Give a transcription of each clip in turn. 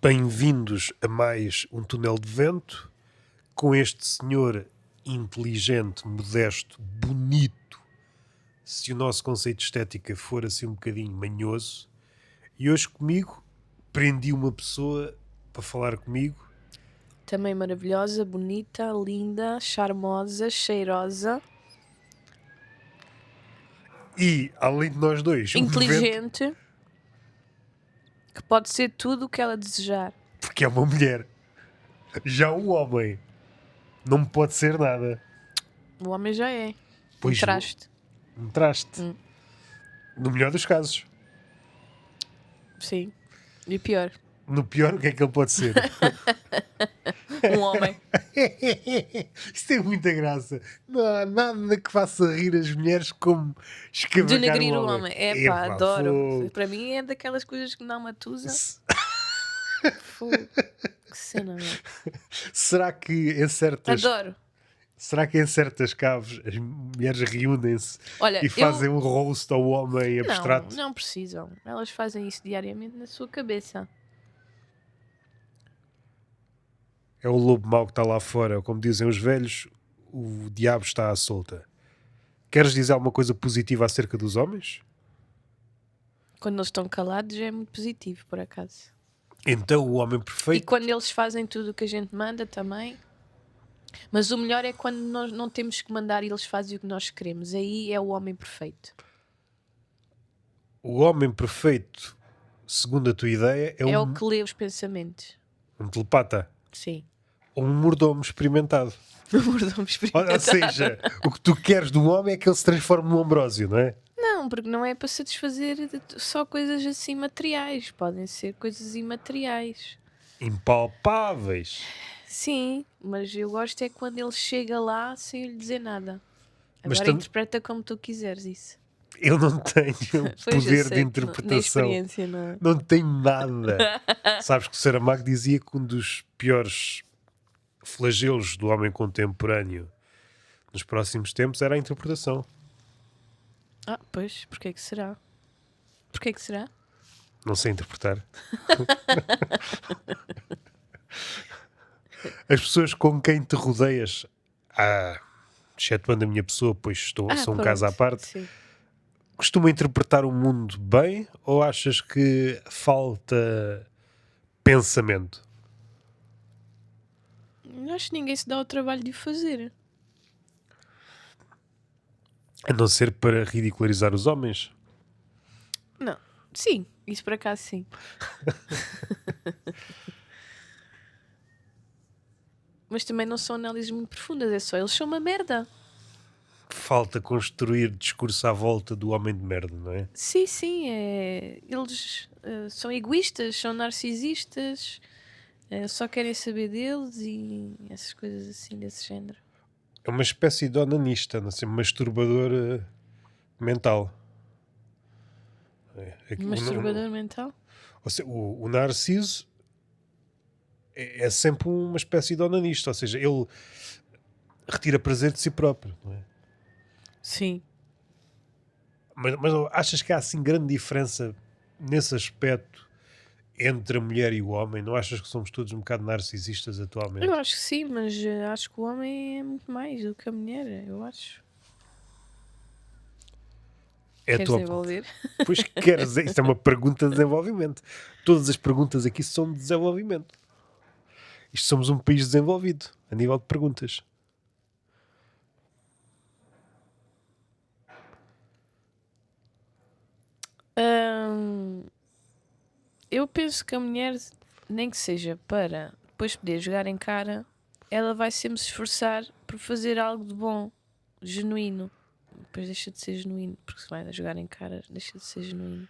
Bem-vindos a mais um túnel de vento com este senhor inteligente, modesto, bonito, se o nosso conceito de estética for assim um bocadinho manhoso. E hoje comigo prendi uma pessoa para falar comigo. Também maravilhosa, bonita, linda, charmosa, cheirosa, E, além de nós dois, um vento, inteligente, que pode ser tudo o que ela desejar. porque é uma mulher. Já o homem não pode ser nada. O homem já é. Pois Um traste. Um traste. No melhor dos casos. Sim. E pior. No pior, o que é que ele pode ser? Um homem. Isso tem muita graça. Não há nada que faça rir as mulheres como escavacar Denegrir o o homem. homem. É pá, Epá, adoro. fogo. Para mim é daquelas coisas que dá uma tusa. Fogo. Que cena, meu. Será que em certas Adoro. caves as mulheres reúnem-se Olha, e fazem um roast ao homem abstrato? Não precisam. Elas fazem isso diariamente na sua cabeça. É o lobo mau que está lá fora. Como dizem os velhos, o diabo está à solta. Queres dizer alguma coisa positiva acerca dos homens? Quando eles estão calados é muito positivo, por acaso. Então o homem E perfeito... quando eles fazem tudo o que a gente manda também. Mas o melhor é quando nós não temos que mandar e eles fazem o que nós queremos. Aí é o homem perfeito. O homem perfeito, segundo a tua ideia, É o que lê os pensamentos. um telepata. Sim. Ou um mordomo experimentado. O mordomo Ou experimentado. seja, o que tu queres do homem é que ele se transforme num Ambrósio, não é? Não, porque não é para satisfazer só coisas assim materiais. Podem ser coisas imateriais. Impalpáveis. Sim, mas eu gosto é quando ele chega lá sem lhe dizer nada. Mas Agora interpreta como tu quiseres isso. Eu não tenho Pois, eu poder sei de que nem interpretação. experiência, não é? Não tenho nada. Sabes que o Saramago dizia que um dos piores flagelos do homem contemporâneo nos próximos tempos era a interpretação. Ah, pois, porquê que será? Porquê que será? Não sei interpretar. As pessoas com quem te rodeias, excetuando a minha pessoa, pois sou um caso à parte, Sim. costuma interpretar o mundo bem ou achas que falta pensamento? Acho que ninguém se dá o trabalho de o fazer. A não ser para ridicularizar os homens? Não. Sim, isso por acaso sim. Mas também não são análises muito profundas, é só eles são uma merda. Falta construir discurso à volta do homem de merda, não é? Sim, eles são egoístas, são narcisistas, só querem saber deles e essas coisas assim desse género. É uma espécie de onanista, não sei, masturbador mental. Masturbador mental? Ou seja, o Narciso é sempre uma espécie de onanista, ou seja, ele retira prazer de si próprio, não é? Sim. Mas achas que há assim grande diferença nesse aspecto entre a mulher e o homem? Não achas que somos todos um bocado narcisistas atualmente? Eu acho que sim, mas acho que o homem é muito mais do que a mulher, eu acho. É Queres desenvolver? Pois queres, isto é uma pergunta de desenvolvimento. Todas as perguntas aqui são de desenvolvimento. Isto somos um país desenvolvido, a nível de perguntas. Eu penso que a mulher, nem que seja para depois poder jogar em cara, ela vai sempre se esforçar por fazer algo de bom, genuíno. Depois deixa de ser genuíno, porque se vai a jogar em cara, deixa de ser genuíno.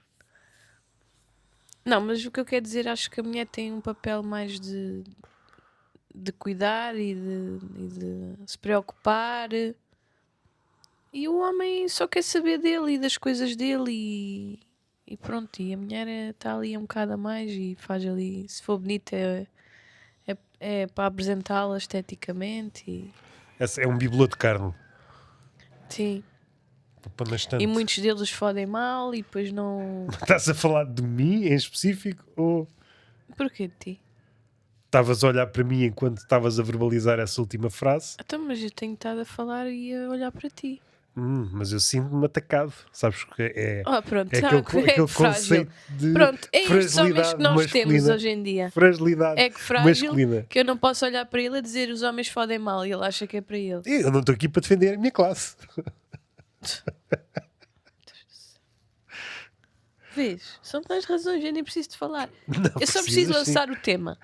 Não, mas o que eu quero dizer, acho que a mulher tem um papel mais de cuidar e de se preocupar. E o homem só quer saber dele e das coisas dele e pronto. E a mulher está ali um bocado a mais e faz ali, se for bonita, é para apresentá-la esteticamente. Essa é um bibelô de carne. Sim. Para na estante. E muitos deles fodem mal e depois não. Estás a falar de mim em específico ou... Porquê de ti? estavas a olhar para mim enquanto estavas a verbalizar essa última frase. Então, mas eu tenho estado a falar e a olhar para ti. Mas eu sinto-me atacado. Sabes que Pronto, é é aquele frágil. conceito de Pronto, é estes homens que fragilidade nós temos masculina. hoje em dia. Fragilidade É que frágil, masculina. que eu não posso olhar para ele a dizer os homens fodem mal e ele acha que é para ele. Eu não estou aqui para defender a minha classe. Vês? São tais razões, eu nem preciso de falar. Não Eu só preciso precisas, sim. lançar o tema.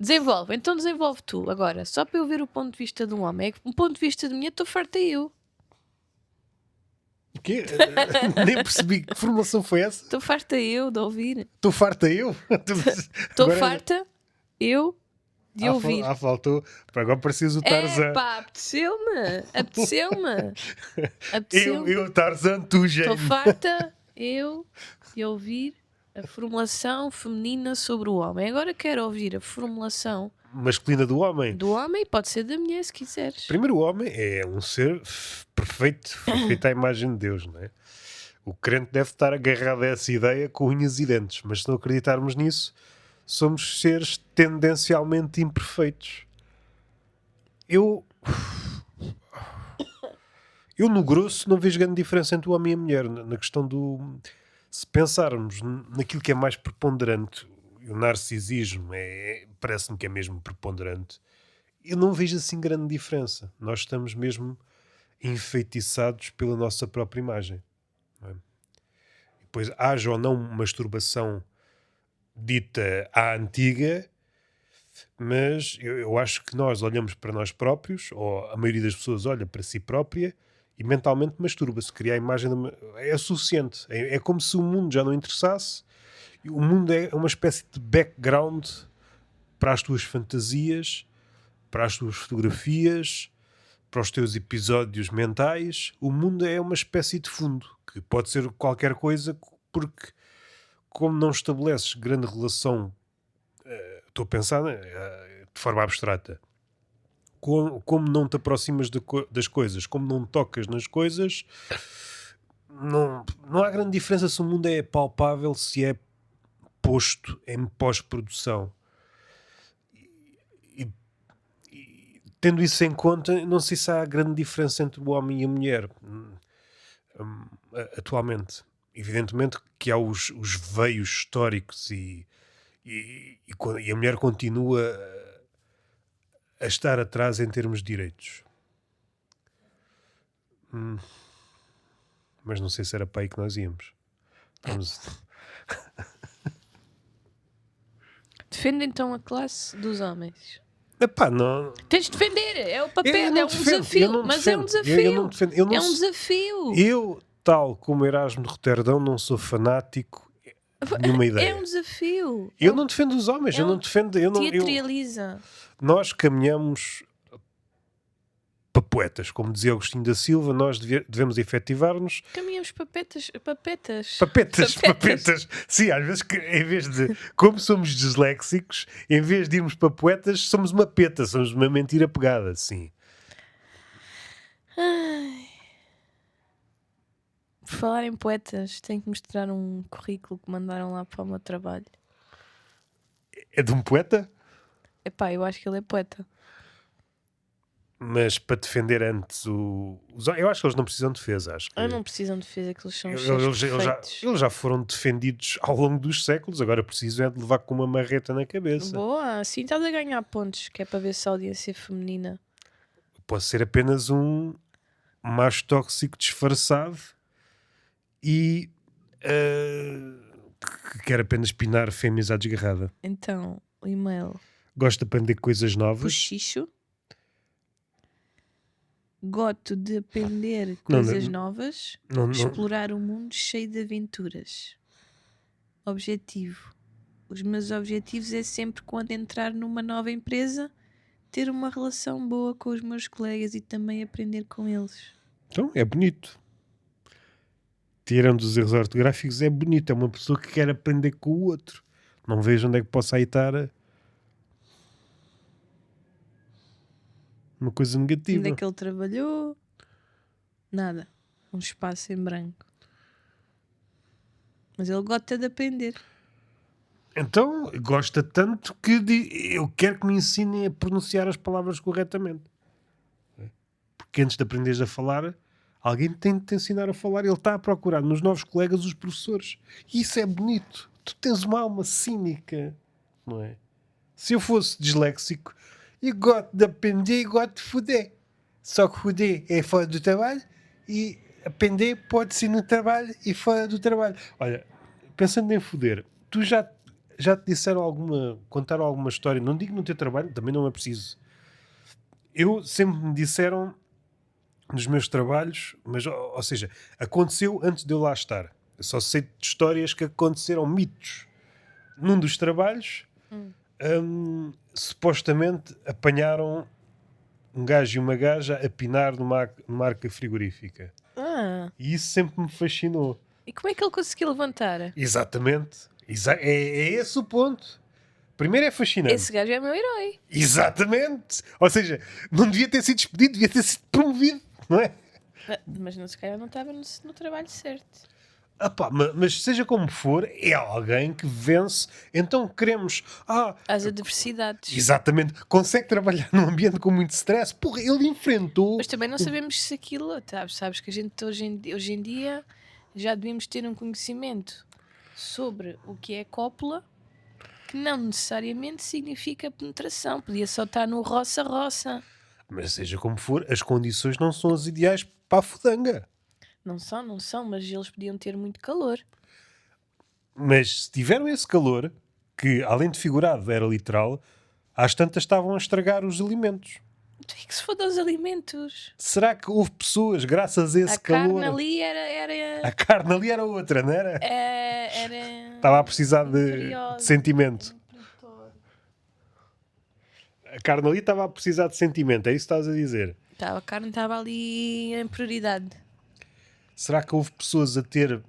Desenvolve, então desenvolve tu. Agora, só para eu ver o ponto de vista de um homem. É que um ponto de vista de mim, estou farta eu. O quê? Nem percebi que formulação foi essa. Estou farta eu de ouvir. Estou farta eu? Estou Agora- farta eu de ouvir. Faltou. Agora preciso o Tarzan. Pá, apeteceu-me. Apeteceu-me. Apeteceu-me. Eu, Tarzan, tu, Estou gênio. farta eu de ouvir a formulação feminina sobre o homem. Agora quero ouvir a formulação Masculina do homem. do homem, pode ser da mulher se quiseres. Primeiro, o homem é um ser perfeito, feito à imagem de Deus, não é? O crente deve estar agarrado a essa ideia com unhas e dentes, mas se não acreditarmos nisso, somos seres tendencialmente imperfeitos. Eu no grosso não vejo grande diferença entre o homem e a mulher na questão do... Se pensarmos naquilo que é mais preponderante, o narcisismo parece-me que é mesmo preponderante, eu não vejo assim grande diferença. Nós estamos mesmo enfeitiçados pela nossa própria imagem. Não é? Depois, haja ou não masturbação dita à antiga, mas eu acho que nós olhamos para nós próprios, ou a maioria das pessoas olha para si própria e mentalmente masturba-se. Criar a imagem é suficiente. É como se o mundo já não interessasse. O mundo é uma espécie de background para as tuas fantasias, para as tuas fotografias, para os teus episódios mentais. O mundo é uma espécie de fundo, que pode ser qualquer coisa, porque como não estabeleces grande relação, estou a pensar de forma abstrata, como não te aproximas das coisas, como não tocas nas coisas, não há grande diferença se o mundo é palpável, se é posto em pós-produção. Tendo isso em conta, não sei se há grande diferença entre o homem e a mulher atualmente. Evidentemente que há os veios históricos e a mulher continua a estar atrás em termos de direitos. Mas não sei se era para aí que nós íamos. Defende então a classe dos homens. Epá, não... Tens de defender, é o papel, Eu não é um defendo, desafio. Mas é um desafio. Eu não defendo, eu não É um sou- desafio. Eu, tal como Erasmo de Roterdão, não sou fanático de nenhuma ideia. É um desafio. Eu não defendo os homens, é eu não um defendo. Teatraliza. Nós caminhamos para poetas, como dizia Agostinho da Silva, nós devemos efetivar-nos. Caminhamos papetas. Papetas. Sim, às vezes, em vez de, como somos disléxicos, em vez de irmos para poetas, somos uma peta, somos uma mentira pegada, sim. Ai. Por falar em poetas, tenho que mostrar um currículo que mandaram lá para o meu trabalho. É de um poeta? Epá, eu acho que ele é poeta. Mas para defender antes eu acho que eles não precisam de defesa. Acho que Não precisam de defesa, que eles são os seres perfeitos. eles já foram defendidos ao longo dos séculos, agora precisam é de levar com uma marreta na cabeça. Boa, assim estás a ganhar pontos, que é para ver se a audiência feminina. Pode ser apenas um macho tóxico disfarçado e que quer apenas pinar fêmeas à desgarrada. Então, o e-mail. Gosto de aprender coisas novas. Puxicho. Gosto de aprender coisas novas. Explorar um mundo cheio de aventuras. Objetivo. Os meus objetivos é sempre, quando entrar numa nova empresa, ter uma relação boa com os meus colegas e também aprender com eles. Então, é bonito. Tirando os erros ortográficos, é bonito. É uma pessoa que quer aprender com o outro. Não vejo onde é que possa aí estar uma coisa negativa. Onde é que ele trabalhou? Nada. Um espaço em branco. Mas ele gosta de aprender. Então, gosta tanto que eu quero que me ensinem a pronunciar as palavras corretamente. Porque antes de aprenderes a falar, alguém tem de te ensinar a falar. Ele está a procurar nos novos colegas os professores. E isso é bonito. Tu tens uma alma cínica, não é? Se eu fosse disléxico, eu gosto de aprender e gosto de foder. Só que foder é fora do trabalho e aprender pode ser no trabalho e fora do trabalho. Olha, pensando em foder, tu já te disseram contaram alguma história? Não digo no teu trabalho, também não é preciso. Eu sempre me disseram nos meus trabalhos, mas, ou seja, aconteceu antes de eu lá estar. Eu só sei de histórias que aconteceram, mitos. Num dos trabalhos, supostamente apanharam um gajo e uma gaja a pinar numa arca frigorífica. Ah, E isso sempre me fascinou. e como é que ele conseguiu levantar? Exatamente. É esse o ponto. Primeiro é fascinante. Esse gajo é meu herói. Exatamente. Ou seja, não devia ter sido despedido, devia ter sido promovido, não é? Mas não, se calhar não estava no trabalho certo. Mas seja como for, é alguém que vence. Então queremos. As adversidades. Exatamente. Consegue trabalhar num ambiente com muito stress. Porra, ele enfrentou. Mas também não sabemos se aquilo. Sabes que a gente hoje em dia já devíamos ter um conhecimento sobre o que é cópula, que não necessariamente significa penetração. Podia só estar no roça-roça. Mas seja como for, as condições não são as ideais para a fudanga. Não são, mas eles podiam ter muito calor. Mas se tiveram esse calor, que além de figurado era literal, às tantas estavam a estragar os alimentos. Então é que se foda os alimentos. Será que houve pessoas, graças a esse A calor... carne ali era A carne ali era outra, não era? Estava a precisar de imperiosa. sentimento. A carne ali estava a precisar de sentimento, é isso que estás a dizer. A carne estava ali em prioridade. Será que houve pessoas a ter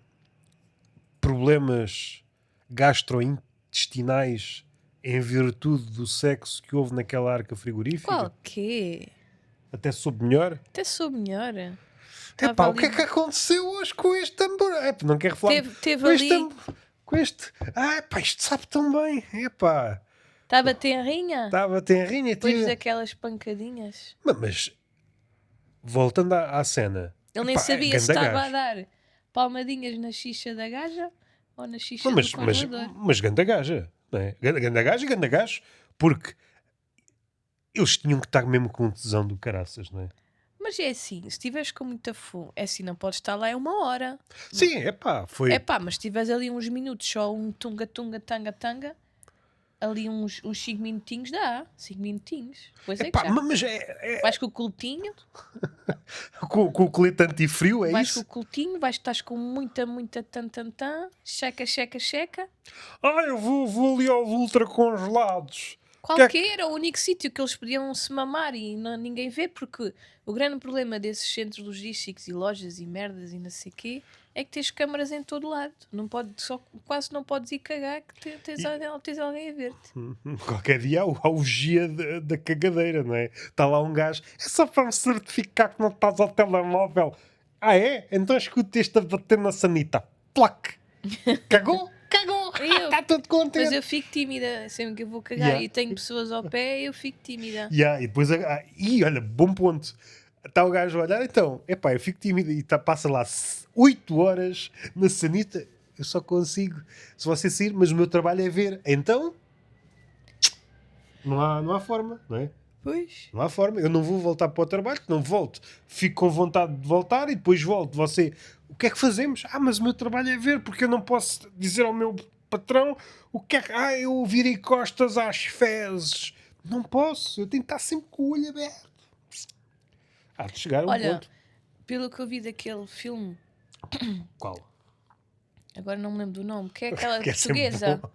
problemas gastrointestinais em virtude do sexo que houve naquela arca frigorífica? Qual quê? Até soube melhor? Até sou melhor. Epá, Tava o que é ali- que aconteceu hoje com este hambúrguer? Não quero falar Teve com este ali- com este... Epá, isto sabe tão bem. Epá, Estava tenrinha? estava tenrinha. Depois daquelas pancadinhas. Mas voltando à cena. Ele nem Epá, sabia se ganda estava a gajo. dar palmadinhas na xixa da gaja ou na xixa Não, do congelador. mas ganda gaja, não é? Ganda gaja e ganda gajo, porque eles tinham que estar mesmo com tesão do caraças, não é? Mas é assim, se estiveres com muita fome, é assim, não podes estar lá é 1 hora. Sim, foi. É pá, mas se tiveres ali uns minutos, só um tunga-tunga-tanga-tanga, ali uns 5 minutinhos dá. 5 minutinhos. Pois é que já. Mas Vais com o coltinho, com o colete antifrio, é vais isso? com o coltinho, estás com muita tan-tan-tan, checa. Eu vou ali aos ultracongelados. Qualquer, é o único sítio que eles podiam se mamar e ninguém vê, porque o grande problema desses centros logísticos e lojas e merdas e não sei quê é que tens câmaras em todo lado. Não pode, quase não podes ir cagar que tens alguém a ver-te. Qualquer dia há o guia da cagadeira, não é? Está lá um gajo, é só para me certificar que não estás ao telemóvel. É? Então escuta-te a bater na sanita. Plac! Cagou? Está tudo contente. Mas eu fico tímida, sempre que eu vou cagar e tenho pessoas ao pé, eu fico tímida. E depois, olha, bom ponto. Está o gajo a olhar, então, eu fico tímido e passa lá 8 horas na sanita. Eu só consigo se você sair, mas o meu trabalho é ver. Então, não há forma, não é? Pois. Não há forma. Eu não vou voltar para o trabalho, não volto. Fico com vontade de voltar e depois volto. Você, o que é que fazemos? Mas o meu trabalho é ver, porque eu não posso dizer ao meu patrão o que é que... eu virei costas às fezes. Não posso. Eu tenho que estar sempre com o olho aberto. Há de chegar a um Olha, ponto. pelo que eu vi daquele filme, Qual? agora não me lembro do nome, que é aquela Que é sempre portuguesa. bom.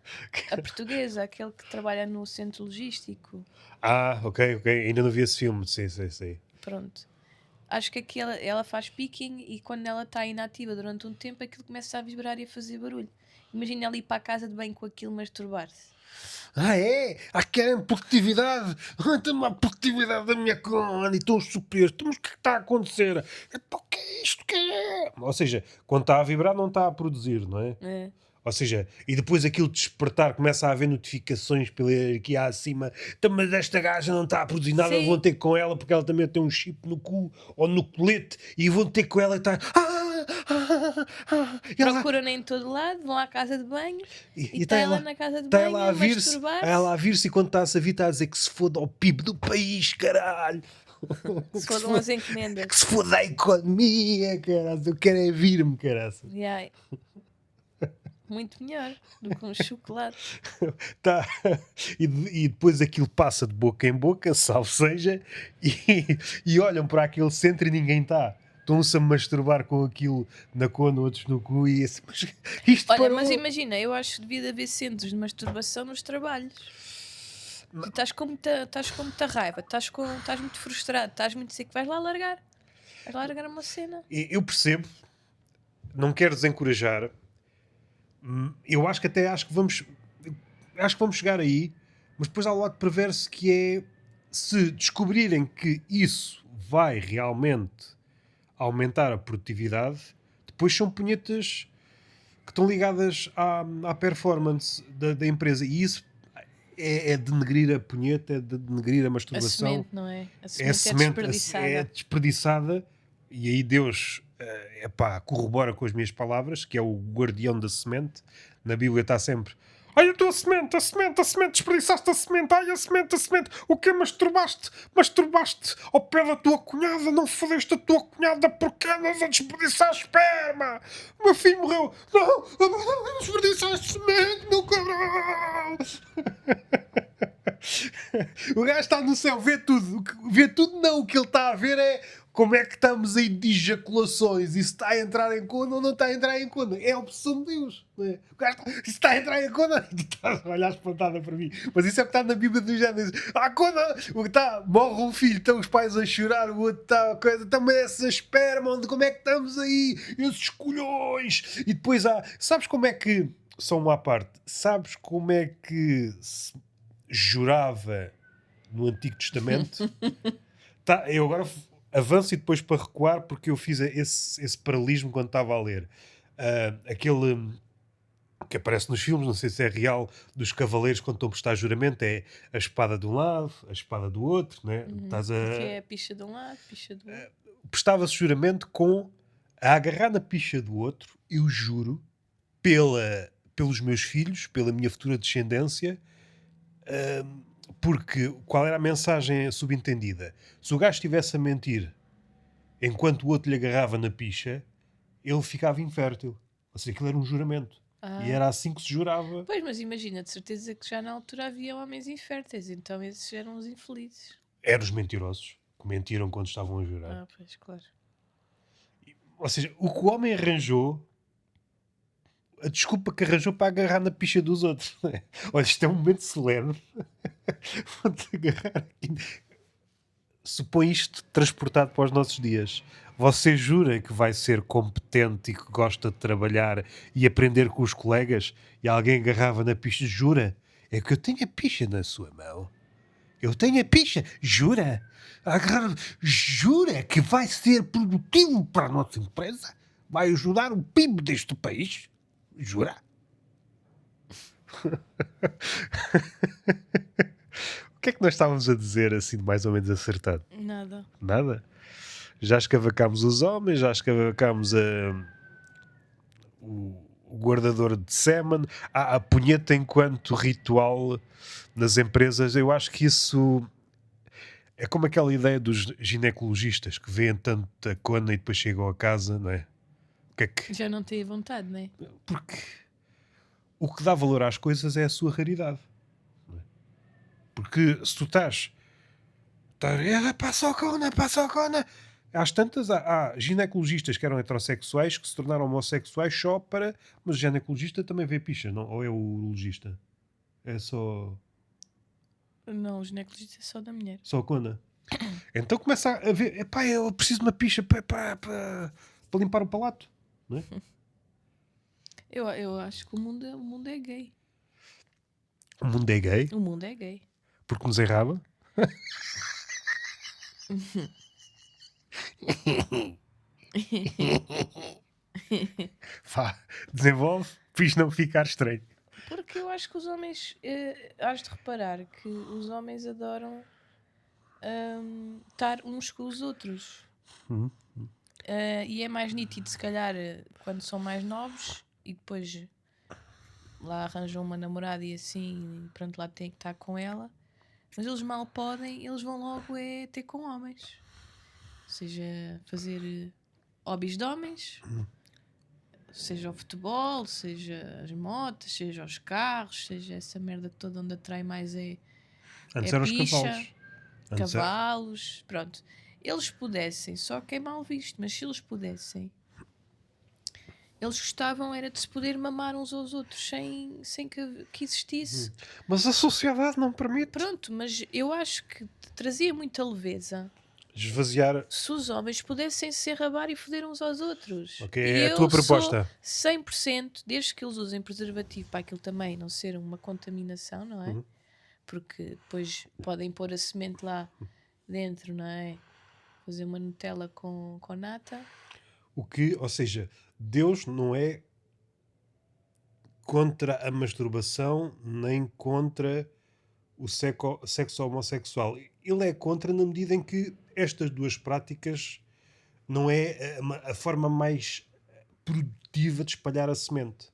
A portuguesa, aquele que trabalha no centro logístico. Ok. Ainda não vi esse filme. Sei. Pronto. Acho que aqui ela faz picking e quando ela está inativa durante um tempo aquilo começa a vibrar e a fazer barulho. Imagina ela ir para a casa de banho com aquilo masturbar-se. É? Querem produtividade? Tem-me a produtividade da minha cona e estão os superiores. Mas o que está a acontecer? O que é isto? O que é? Ou seja, quando está a vibrar não está a produzir, não é? É. Ou seja, e depois aquilo despertar, começa a haver notificações pela hierarquia acima. Então, mas esta gaja não está a produzir nada, Sim. vão ter com ela porque ela também tem um chip no cu ou no colete e vão ter com ela e está. E ela, Procuram em todo lado, vão à casa de banho e está está ela ela, na casa de está banho ela a a vir-se, masturbar-se. e quando está-se a vir, está a dizer que se foda ao PIB do país, caralho. Se fodam as encomendas. Que se foda a economia, caralho. Eu quero é vir-me, caralho. Yeah. Muito melhor do que um chocolate. Tá. E depois aquilo passa de boca em boca, salvo seja, e olham para aquele centro e ninguém está. Estão-se a masturbar com aquilo na cona, outros no cu e assim, mas isto Olha, parou. mas imagina, eu acho que devia haver centros de masturbação nos trabalhos. Tu estás com muita raiva, estás muito frustrado, estás muito seco, vais lá largar. Vais lá largar uma cena. Eu percebo, não quero desencorajar. Eu acho que vamos chegar aí, mas depois há o lado perverso que é se descobrirem que isso vai realmente aumentar a produtividade, depois são punhetas que estão ligadas à performance da empresa e isso é denegrir a punheta, é denegrir a A masturbação. semente, não é? A É semente é semente, desperdiçada. é desperdiçada e aí Deus corrobora com as minhas palavras, que é o guardião da semente. Na Bíblia está sempre: ai, a tua semente, a semente, a semente, desperdiçaste a semente, ai, a semente, o que masturbaste ao pé da tua cunhada, não fodeste a tua cunhada porque andas a desperdiçar esperma. O meu filho morreu, não desperdiçaste semente, meu cabrão. O gajo está no céu, vê tudo. Vê tudo, não. O que ele está a ver é como é que estamos aí de ejaculações. E se está a entrar em cona ou não está a entrar em cona. É a opção de Deus. Não é? O gajo se está a entrar em cona, tu estás a olhar espantada para mim. Mas isso é o que está na Bíblia do Gênesis. Cona, o que está, morre um filho, estão os pais a chorar, o outro está, coisa, também essa esperma, onde, como é que estamos aí? Esses colhões. E depois há, sabes como é que, só uma à parte, sabes como é que se jurava no Antigo Testamento? Tá, eu agora avanço e depois para recuar porque eu fiz esse paralelismo quando estava a ler. Aquele que aparece nos filmes, não sei se é real, dos cavaleiros quando estão a prestar juramento, é a espada de um lado, a espada do outro, né? Estás Porque é a picha de um lado, picha do outro. Prestava-se juramento com a agarrar na picha do outro, eu juro, pelos meus filhos, pela minha futura descendência, porque qual era a mensagem subentendida? Se o gajo estivesse a mentir enquanto o outro lhe agarrava na picha, ele ficava infértil. Ou seja, aquilo era um juramento. E era assim que se jurava. Pois, mas imagina, de certeza que já na altura havia homens inférteis, então esses eram os infelizes. Eram os mentirosos que mentiram quando estavam a jurar. Ah, pois, claro. Ou seja, o que o homem arranjou, a desculpa que arranjou para agarrar na picha dos outros. Olha, isto é um momento solene. Vou-te agarrar aqui. Supõe isto transportado para os nossos dias. Você jura que vai ser competente e que gosta de trabalhar e aprender com os colegas e alguém agarrava na picha? Jura? É que eu tenho a picha na sua mão. Eu tenho a picha. Jura? Jura que vai ser produtivo para a nossa empresa? Vai ajudar o PIB deste país? Jura? O que é que nós estávamos a dizer assim, mais ou menos acertado? Nada. Nada? Já escavacámos os homens, já escavacámos o guardador de sêmen, a punheta enquanto ritual nas empresas. Eu acho que isso é como aquela ideia dos ginecologistas que veem tanta cona e depois chegam a casa, não é? O que é que... Já não tenho vontade, não é? Porque o que dá valor às coisas é a sua raridade. Não é? Porque se tu estás passa a cona. Às tantas, há ginecologistas que eram heterossexuais que se tornaram homossexuais só para. Mas o ginecologista também vê picha, não? Ou é o urologista? É só. Não, o ginecologista é só da mulher. Só a cona. Então começa a ver. Epá, eu preciso de uma picha para limpar o palato. Não é? Eu acho que o mundo é gay. O mundo é gay O mundo é gay. porque nos errava. Vá, desenvolve. Para isto não ficar estranho. Porque eu acho que os homens, has de reparar que os homens adoram estar uns com os outros. Uhum. E é mais nítido, se calhar, quando são mais novos e depois lá arranjam uma namorada e assim, e pronto, lá tem que estar com ela. Mas eles mal podem, eles vão logo ter com homens. Ou seja, fazer hobbies de homens, seja o futebol, seja as motas, seja os carros, seja essa merda toda onde atrai mais Antes é eram os picha, cavalos. Antes cavalos, pronto. Eles pudessem, só que é mal visto, mas se eles pudessem, eles gostavam era de se poder mamar uns aos outros sem que existisse. Mas a sociedade não permite. Pronto, mas eu acho que trazia muita leveza Esvaziar. se os homens pudessem se enrabar e foder uns aos outros. Ok, E é a eu tua sou proposta. 100%, desde que eles usem preservativo para aquilo também não ser uma contaminação, não é? Uhum. Porque depois podem pôr a semente lá dentro, não é? Fazer uma Nutella com nata. Ou seja, Deus não é contra a masturbação nem contra o sexo homossexual. Ele é contra na medida em que estas duas práticas não é a forma mais produtiva de espalhar a semente.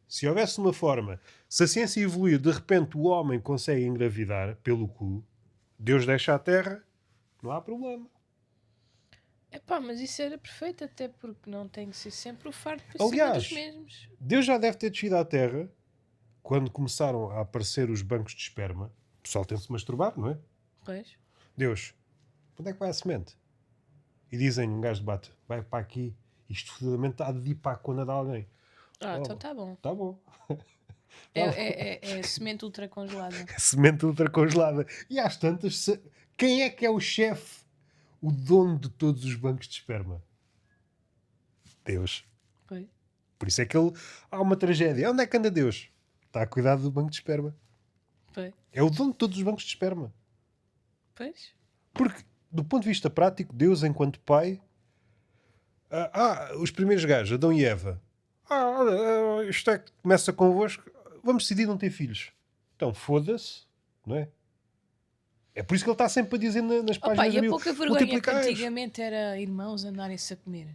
Se houvesse uma forma, se a ciência evoluir, de repente o homem consegue engravidar pelo cu, Deus deixa a terra, não há problema. Epá, mas isso era perfeito, até porque não tem que ser sempre o fardo para Aliás, cima dos mesmos. Deus já deve ter descido à terra quando começaram a aparecer os bancos de esperma. O pessoal tem-se masturbar, não é? Pois. Deus, onde é que vai a semente? E dizem, um gajo debate, vai para aqui, isto fodidamente há de ir para a cona de alguém. Então tá bom. Tá bom. É semente ultra congelada. Semente ultracongelada. E às tantas, quem é que é o chefe, o dono de todos os bancos de esperma? Deus. Pois. Por isso é que há uma tragédia. Onde é que anda Deus? Está a cuidar do banco de esperma. Pois. É o dono de todos os bancos de esperma. Pois. Porque, do ponto de vista prático, Deus, enquanto pai... os primeiros gajos, Adão e Eva. Isto é que começa convosco. Vamos decidir não ter filhos. Então, foda-se. Não é? É por isso que ele está sempre a dizer nas Opa, páginas e a da Bíblia, pouca vergonha que multiplicais. antigamente era irmãos andarem-se a comer.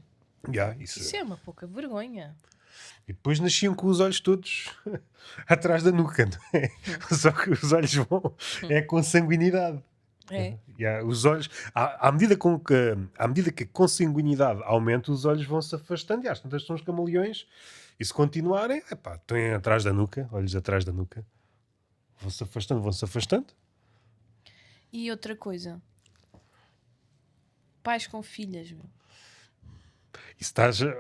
Isso é uma pouca vergonha. E depois nasciam com os olhos todos atrás da nuca, não é? Só que os olhos vão é com sanguinidade. É. Os olhos, à medida que a consanguinidade aumenta, os olhos vão se afastando e às tantas são os camaleões. E se continuarem, estão atrás da nuca, olhos atrás da nuca. Vão-se afastando, vão-se afastando. E outra coisa. Pais com filhas, meu. Isso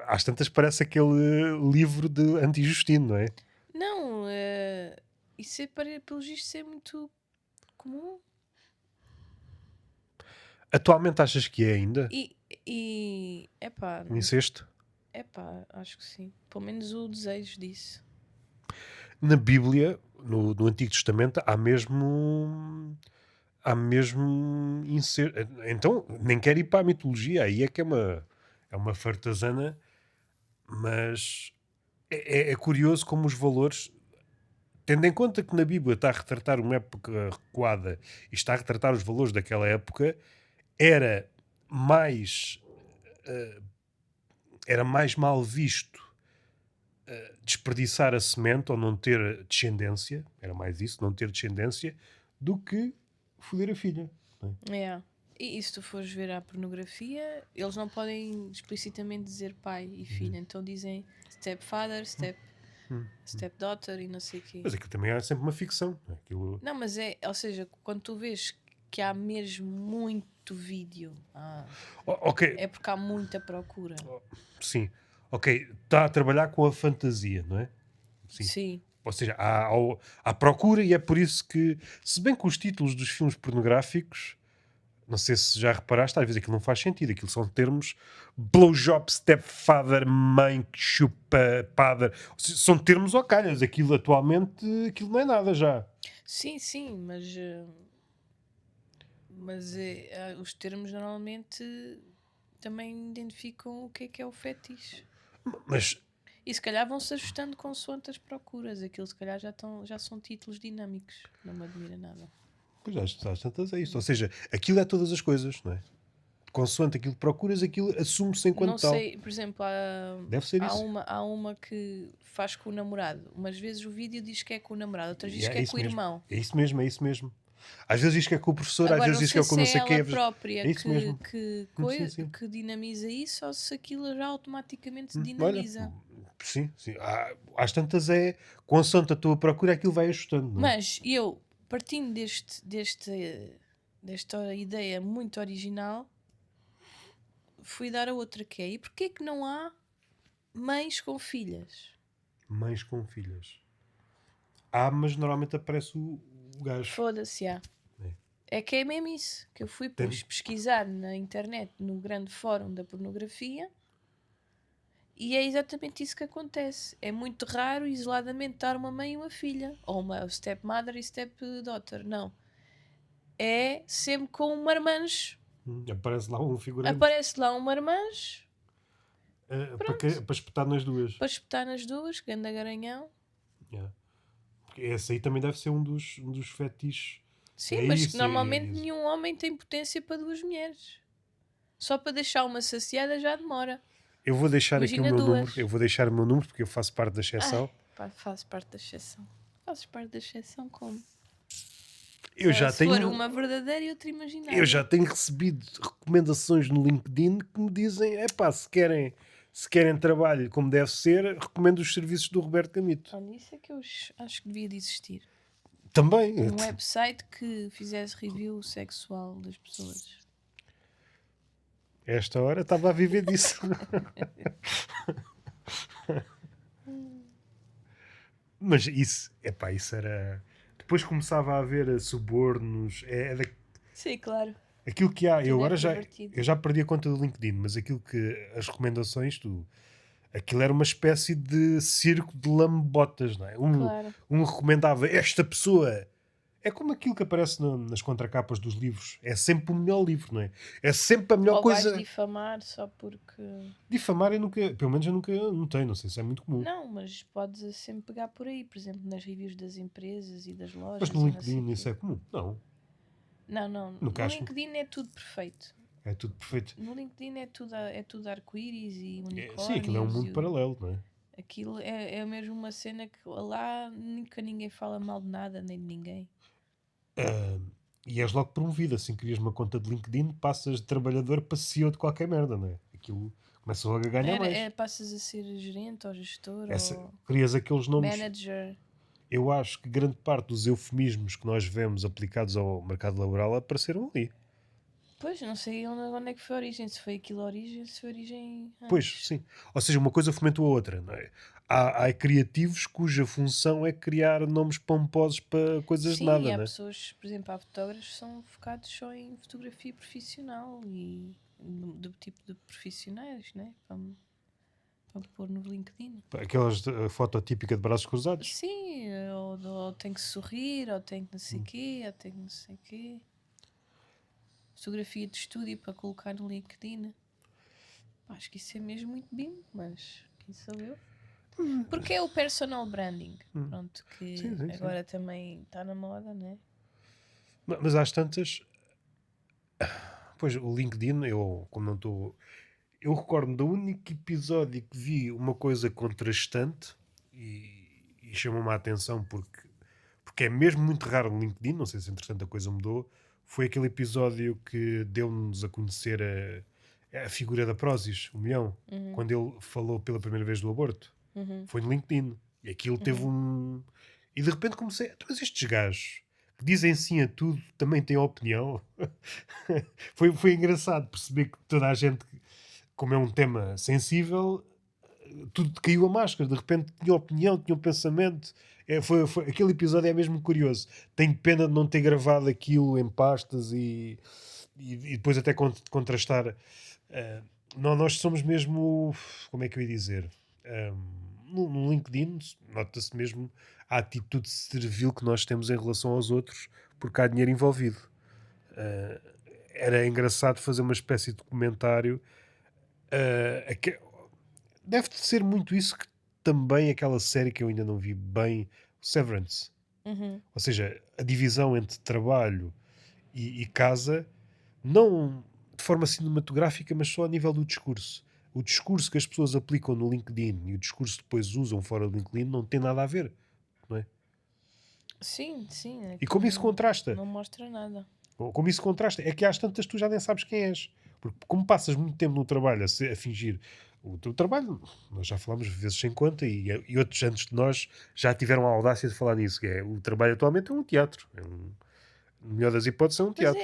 às tantas parece aquele livro de Anti-Justino, não é? Não, isso é pelos vistos é muito comum. Atualmente achas que é ainda? Epá, O incesto? acho que sim. Pelo menos o desejo disso. Na Bíblia, no Antigo Testamento, há mesmo incesto. Então, nem quero ir para a mitologia, aí é que é uma fartazana, mas é curioso como os valores, tendo em conta que na Bíblia está a retratar uma época recuada e está a retratar os valores daquela época, era mais mal visto desperdiçar a semente ou não ter descendência, era mais isso, não ter descendência, do que foder a filha. Não é? É. E se tu fores ver a pornografia, eles não podem explicitamente dizer pai e filha, então dizem stepfather, stepdaughter e não sei o quê. Mas aquilo também é sempre uma ficção. Não é? Não, mas ou seja, quando tu vês que há mesmo muito vídeo, Ok, é porque há muita procura. sim. Ok, está a trabalhar com a fantasia, não é? Sim. Ou seja, há procura e é por isso que, se bem que os títulos dos filmes pornográficos, não sei se já reparaste, às vezes aquilo não faz sentido. Aquilo são termos blowjob, stepfather, mãe que chupa, padre. São termos ao calhas. Aquilo atualmente, aquilo não é nada já. Sim, mas os termos normalmente também identificam o que é o fetiche. Mas E se calhar vão-se ajustando consoante as procuras. Aquilo se calhar já são títulos dinâmicos. Não me admira nada. Pois às tantas é isso. Ou seja, aquilo é todas as coisas, não é? Consoante aquilo que procuras, aquilo assume-se enquanto Não tal. sei, por exemplo, Deve ser há isso. uma que faz com o namorado. Umas vezes o vídeo diz que é com o namorado, outras vezes Yeah, que é com o mesmo. irmão. É isso mesmo, é isso mesmo. Às vezes diz que é com o professor, às Agora vezes não diz que é sei com não se é sei quê. ela própria É isso mesmo. Sim. que dinamiza isso ou se aquilo já automaticamente se Olha, dinamiza. sim. Às tantas é consoante a tua procura, aquilo vai ajustando. Não é? Mas eu, partindo desta ideia muito original, fui dar a outra que é: e porquê que não há mães com filhas? Mães com filhas. Mas normalmente aparece o gajo. Foda-se, já. É que é mesmo isso. Que eu fui pesquisar na internet, no grande fórum da pornografia, e é exatamente isso que acontece. É muito raro isoladamente dar uma mãe e uma filha, ou uma stepmother e stepdaughter. Não. É sempre com um marmanjo. Aparece lá um figurante Aparece lá um marmanjo para espetar nas duas. para espetar nas duas, ganda garanhão. Yeah. Porque esse aí também deve ser um dos fetiches. Sim, É mas isso, normalmente é isso. nenhum homem tem potência para duas mulheres. Só para deixar uma saciada já demora. Eu vou deixar aqui o Imagina meu duas. número. Eu vou deixar o meu número porque eu faço parte da exceção. Faço parte da exceção. Fazes parte da exceção como? Eu já Se for tenho, uma verdadeira e outra imaginária. eu já tenho recebido recomendações no LinkedIn que me dizem: se querem trabalho como deve ser, recomendo os serviços do Roberto Camito. Olha, isso é que eu acho que devia de existir. Também. Um website que fizesse review sexual das pessoas. Esta hora estava a viver disso. Mas isso era. Depois começava a haver subornos. Sim, claro. Aquilo que há. Eu Tudo agora é pervertido. eu já perdi a conta do LinkedIn, mas aquilo que. As recomendações, aquilo era uma espécie de circo de lambotas, não é? Claro. Um recomendava esta pessoa. É como aquilo que aparece nas contracapas dos livros. É sempre o melhor livro, não é? É sempre a melhor Ou coisa. vais difamar só porque... Difamar eu nunca. Pelo menos eu nunca notei. Não sei se é muito comum. Não, mas podes sempre pegar por aí. Por exemplo, nas reviews das empresas e das lojas. Mas no e não LinkedIn sei isso quê. é comum? Não. Não. Nunca No acho. LinkedIn é tudo perfeito. É tudo perfeito. No LinkedIn é tudo arco-íris e unicórnios. Sim, aquilo é um mundo paralelo, não é? Aquilo é mesmo uma cena que lá nunca ninguém fala mal de nada, nem de ninguém. E és logo promovido. Assim crias uma conta de LinkedIn, passas de trabalhador para CEO de qualquer merda, não é? Aquilo começa logo a ganhar mais. Passas a ser gerente ou gestor ou Crias aqueles nomes. manager. Eu acho que grande parte dos eufemismos que nós vemos aplicados ao mercado laboral apareceram ali. Pois, não sei onde é que foi a origem. Se foi aquilo a origem, se foi a origem antes. Pois, sim. Ou seja, uma coisa fomentou a outra, não é? Há criativos cuja função é criar nomes pomposos para coisas Sim, de nada, e há não é? pessoas, por exemplo, há fotógrafos que são focados só em fotografia profissional e do tipo de profissionais, né? Para pôr no LinkedIn. Aquelas foto típica de braços cruzados. Sim, ou tem que sorrir, ou tem que não sei quê, ou tem que não sei quê. Fotografia de estúdio para colocar no LinkedIn. Acho que isso é mesmo muito bim, mas quem sou eu? Porque é o personal branding, pronto, que Sim. agora também está na moda, né? Mas às tantas, pois o LinkedIn, como não estou. Eu recordo-me do único episódio que vi uma coisa contrastante e chamou-me a atenção porque é mesmo muito raro no LinkedIn, não sei se entretanto a coisa mudou, foi aquele episódio que deu-nos a conhecer a figura da Prozis, o Milhão, quando ele falou pela primeira vez do aborto. Foi no LinkedIn. E aquilo teve um... E de repente comecei... Mas estes gajos que dizem sim a tudo também têm opinião. foi engraçado perceber que toda a gente, como é um tema sensível, tudo caiu a máscara, de repente tinha opinião, tinha um pensamento. Aquele episódio é mesmo curioso. Tenho pena de não ter gravado aquilo em pastas e depois até contrastar. Nós somos mesmo, como é que eu ia dizer? No LinkedIn nota-se mesmo a atitude servil que nós temos em relação aos outros, porque há dinheiro envolvido. Era engraçado fazer uma espécie de comentário. Deve ser muito isso que também aquela série que eu ainda não vi bem, Severance. Uhum. Ou seja, a divisão entre trabalho e casa, não de forma cinematográfica, mas só a nível do discurso. O discurso que as pessoas aplicam no LinkedIn e o discurso que depois usam fora do LinkedIn não tem nada a ver, não é? Sim, sim. E como isso contrasta? Não mostra nada. Como isso contrasta? É que às tantas tu já nem sabes quem és. Porque como passas muito tempo no trabalho a fingir o teu trabalho, nós já falamos vezes sem conta e outros antes de nós já tiveram a audácia de falar nisso, que é o trabalho atualmente é um teatro. No melhor das hipóteses é um Mas teatro.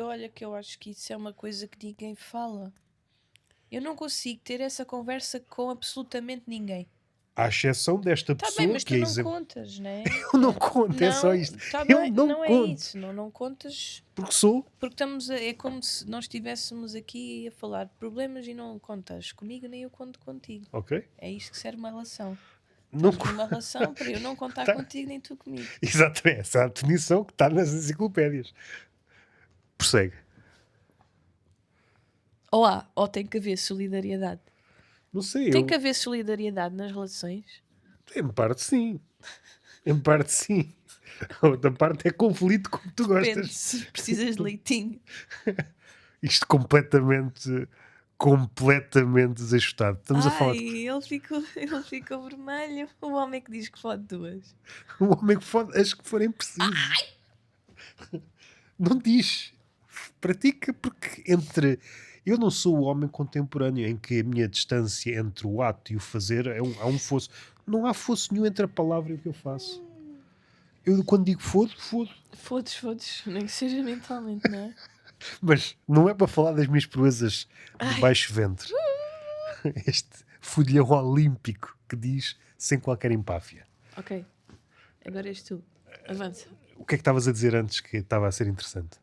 olha que eu acho que isso é uma coisa que ninguém fala. Eu não consigo ter essa conversa com absolutamente ninguém. À exceção desta Tá bem, pessoa mas que tu é não exemplo. contas, né? Eu não conto, é só isto. Tá Eu bem, não não é conto. isso. Não contas Porque sou. porque é como se nós estivéssemos aqui a falar de problemas e não contas comigo nem eu conto contigo. Ok? É isto que serve uma relação. Não Estamos numa relação para eu não contar Tá. contigo nem tu comigo. Exatamente, essa é a definição que está nas enciclopédias. Prossegue. Ou tem que haver solidariedade. Não sei, Tem que haver solidariedade nas relações. em parte sim. Em parte sim. A outra parte é conflito como tu Depende gostas. se precisas de leitinho. Isto completamente desajustado. Estamos a falar de Ele ficou vermelho. O homem que diz que pode duas. um homem que fode as que forem precisos. Não diz. Pratica porque entre... Eu não sou o homem contemporâneo em que a minha distância entre o ato e o fazer há um fosso. Não há fosso nenhum entre a palavra e o que eu faço. Eu quando digo fodo, fodo. Fodes. Nem que seja mentalmente, não é? Mas não é para falar das minhas proezas de Ai. baixo ventre. Este fudilhão olímpico que diz sem qualquer empáfia. Ok. Agora és tu. Avança. O que é que estavas a dizer antes que estava a ser interessante?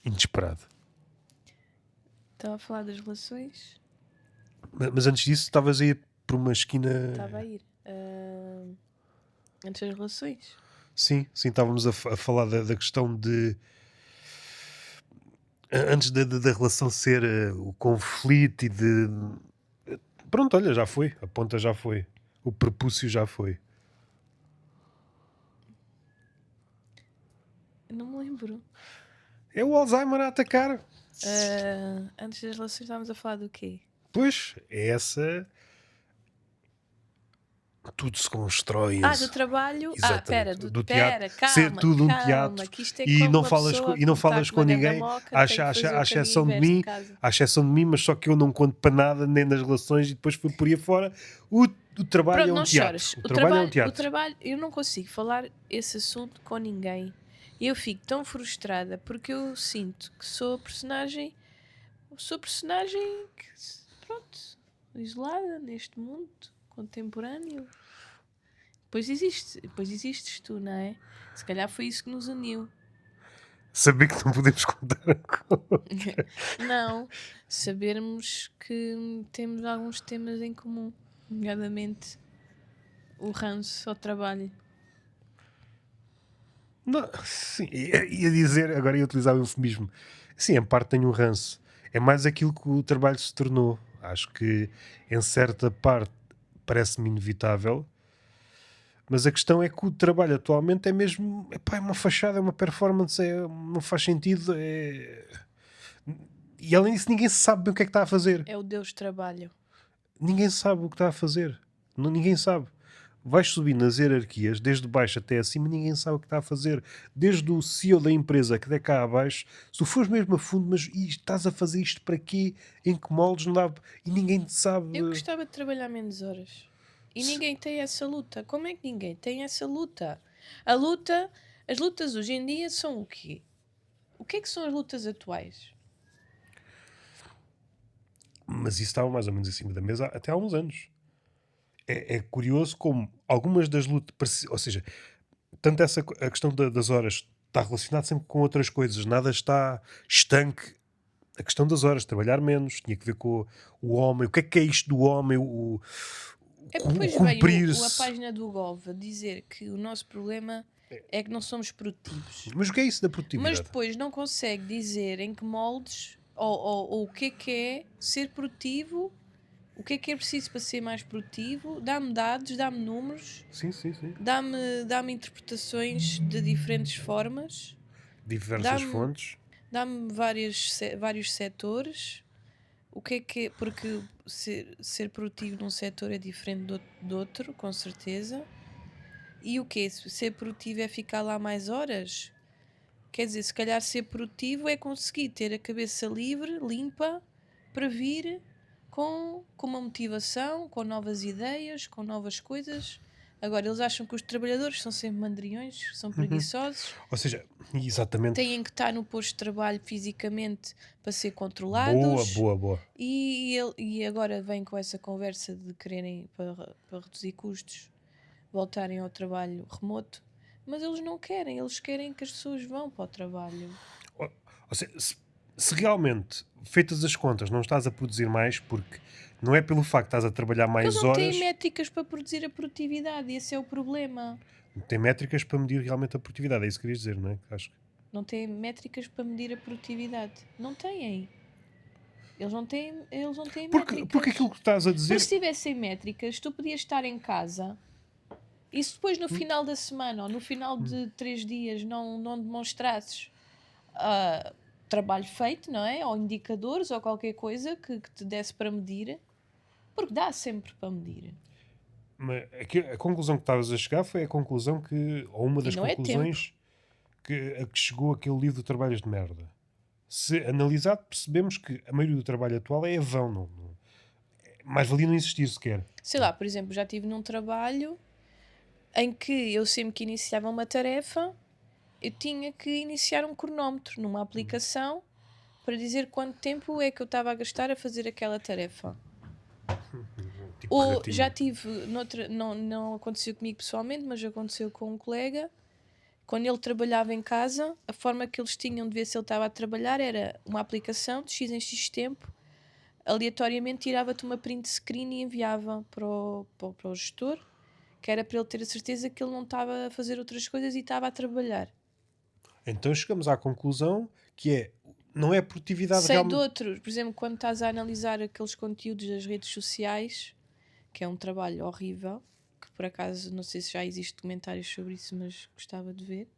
Inesperado. Estava a falar das relações. Mas antes disso estavas a ir por uma esquina... Estava a ir. Antes das relações. Sim, estávamos a falar da questão de... Antes da relação ser o conflito e de... Pronto, olha, já foi. A ponta já foi. O prepúcio já foi. Eu não me lembro. É o Alzheimer a atacar. Antes das relações estávamos a falar do quê? Pois, é essa... Tudo se constrói. Do trabalho. Exatamente. Pera, Do pera, teatro. calma, Ser tudo um calma, teatro. que isto é E como não uma falas, pessoa e não que tá falas com uma ninguém. gandamoca, À tem que fazer o exceção de caminho mim. inverso de casa. À exceção de mim, mas só que eu não conto para nada, nem nas relações, e depois fui por aí fora. O trabalho Pronto, é um não teatro. chores. O trabalho é um teatro. O trabalho, eu não consigo falar esse assunto com ninguém. Eu fico tão frustrada porque eu sinto que sou a personagem. Sou personagem que, pronto, isolada neste mundo contemporâneo. Depois existes tu, não é? Se calhar foi isso que nos uniu. Saber que não podemos contar com... Não, sabermos que temos alguns temas em comum, nomeadamente o ranço ao trabalho. Não, sim, ia dizer, agora ia utilizar o eufemismo. Sim, em parte tenho um ranço. É mais aquilo que o trabalho se tornou. Acho que em certa parte parece-me inevitável. Mas a questão é que o trabalho atualmente é mesmo... Epá, é uma fachada, é uma performance, não faz sentido. E além disso, ninguém sabe bem o que é que está a fazer. É o Deus trabalho. Ninguém sabe o que está a fazer. Ninguém sabe. Vais subir nas hierarquias, desde baixo até acima, ninguém sabe o que está a fazer. Desde o CEO da empresa que é cá abaixo, se tu fores mesmo a fundo, mas estás a fazer isto para quê? Em que moldes? Não dá... E ninguém te sabe. Eu gostava de trabalhar menos horas. E ninguém tem essa luta. Como é que ninguém tem essa luta? As lutas hoje em dia são o quê? O que é que são as lutas atuais? Mas isso estava mais ou menos em cima da mesa até há uns anos. É curioso como algumas das lutas, ou seja, tanto a questão das horas está relacionada sempre com outras coisas, nada está estanque. A questão das horas, trabalhar menos, tinha que ver com o homem, o que é isto do homem, o Depois veio a cumprir-se. página do Gov a dizer que o nosso problema é que não somos produtivos. Mas o que é isso da Mas produtividade? depois não consegue dizer em que moldes, ou o que é ser produtivo, o que é preciso para ser mais produtivo, dá-me dados, dá-me números, Sim, sim, sim. dá-me interpretações de diferentes formas, Diversas dá-me fontes. dá-me vários setores. O que é, porque ser produtivo num setor é diferente do outro, com certeza. E o que ser produtivo é ficar lá mais horas? Quer dizer, se calhar ser produtivo é conseguir ter a cabeça livre, limpa, para vir com uma motivação, com novas ideias, com novas coisas. Agora, eles acham que os trabalhadores são sempre mandriões, são preguiçosos, Ou seja, exatamente. têm que estar no posto de trabalho fisicamente para ser Boa, controlados. boa, boa. E agora vem com essa conversa de quererem, para reduzir custos, voltarem ao trabalho remoto. Mas eles não querem, eles querem que as pessoas vão para o trabalho. Ou seja, se realmente, feitas as contas, não estás a produzir mais, porque não é pelo facto de estás a trabalhar Porque eles mais não têm horas, métricas para produzir a produtividade, e esse é o problema. tem métricas para medir realmente a produtividade. É isso que querias dizer, não é? Acho que. Não têm métricas para medir a produtividade. Não têm. Eles não têm Porque métricas. aquilo que estás a Porque dizer. se tivessem métricas, tu podias estar em casa e se depois no final da semana ou no final de 3 dias não demonstrasses trabalho feito, não é? Ou indicadores ou qualquer coisa que te desse para medir, porque dá sempre para medir. Mas a conclusão que estavas a chegar foi a conclusão que, ou uma E das não é tempo. conclusões a que chegou aquele livro de Trabalhos de Merda. Se analisado, percebemos que a maioria do trabalho atual é vão. Mais valia não existir sequer. Sei lá, por exemplo, já estive num trabalho em que eu sempre que iniciava uma tarefa, eu tinha que iniciar um cronómetro numa aplicação para dizer quanto tempo é que eu estava a gastar a fazer aquela tarefa. Tipo Ou ratinho. já tive, não aconteceu comigo pessoalmente, mas aconteceu com um colega, quando ele trabalhava em casa, a forma que eles tinham de ver se ele estava a trabalhar era uma aplicação de X em X tempo, aleatoriamente tirava-te uma print screen e enviava para o gestor, que era para ele ter a certeza que ele não estava a fazer outras coisas e estava a trabalhar. Então chegamos à conclusão que não é produtividade Sei de realmente. outros, por exemplo, quando estás a analisar aqueles conteúdos das redes sociais, que é um trabalho horrível, que por acaso não sei se já existe documentários sobre isso, mas gostava de ver.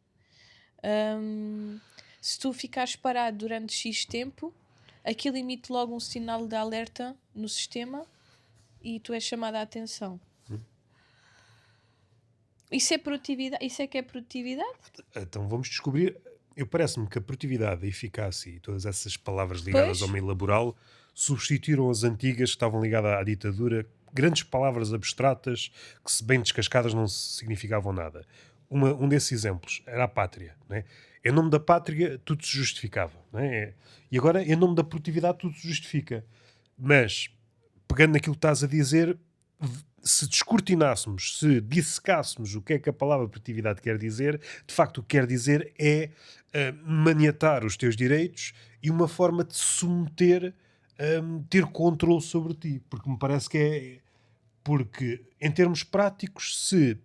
Se tu ficares parado durante X tempo, aquilo emite logo um sinal de alerta no sistema e tu és chamado a atenção. Isso é produtividade? Isso é que é produtividade? Então vamos descobrir. Eu parece-me que a produtividade, a eficácia e todas essas palavras ligadas Pois. ao meio laboral substituíram as antigas que estavam ligadas à ditadura, grandes palavras abstratas que, se bem descascadas, não significavam nada. Um desses exemplos era a pátria. Não é? Em nome da pátria, tudo se justificava. Não é? E agora, em nome da produtividade, tudo se justifica. Mas, pegando naquilo que estás a dizer, se descortinássemos, se dissecássemos o que é que a palavra produtividade quer dizer, de facto o que quer dizer é maniatar os teus direitos e uma forma de submeter, ter controle sobre ti. Porque me parece que é. Porque, em termos práticos, se.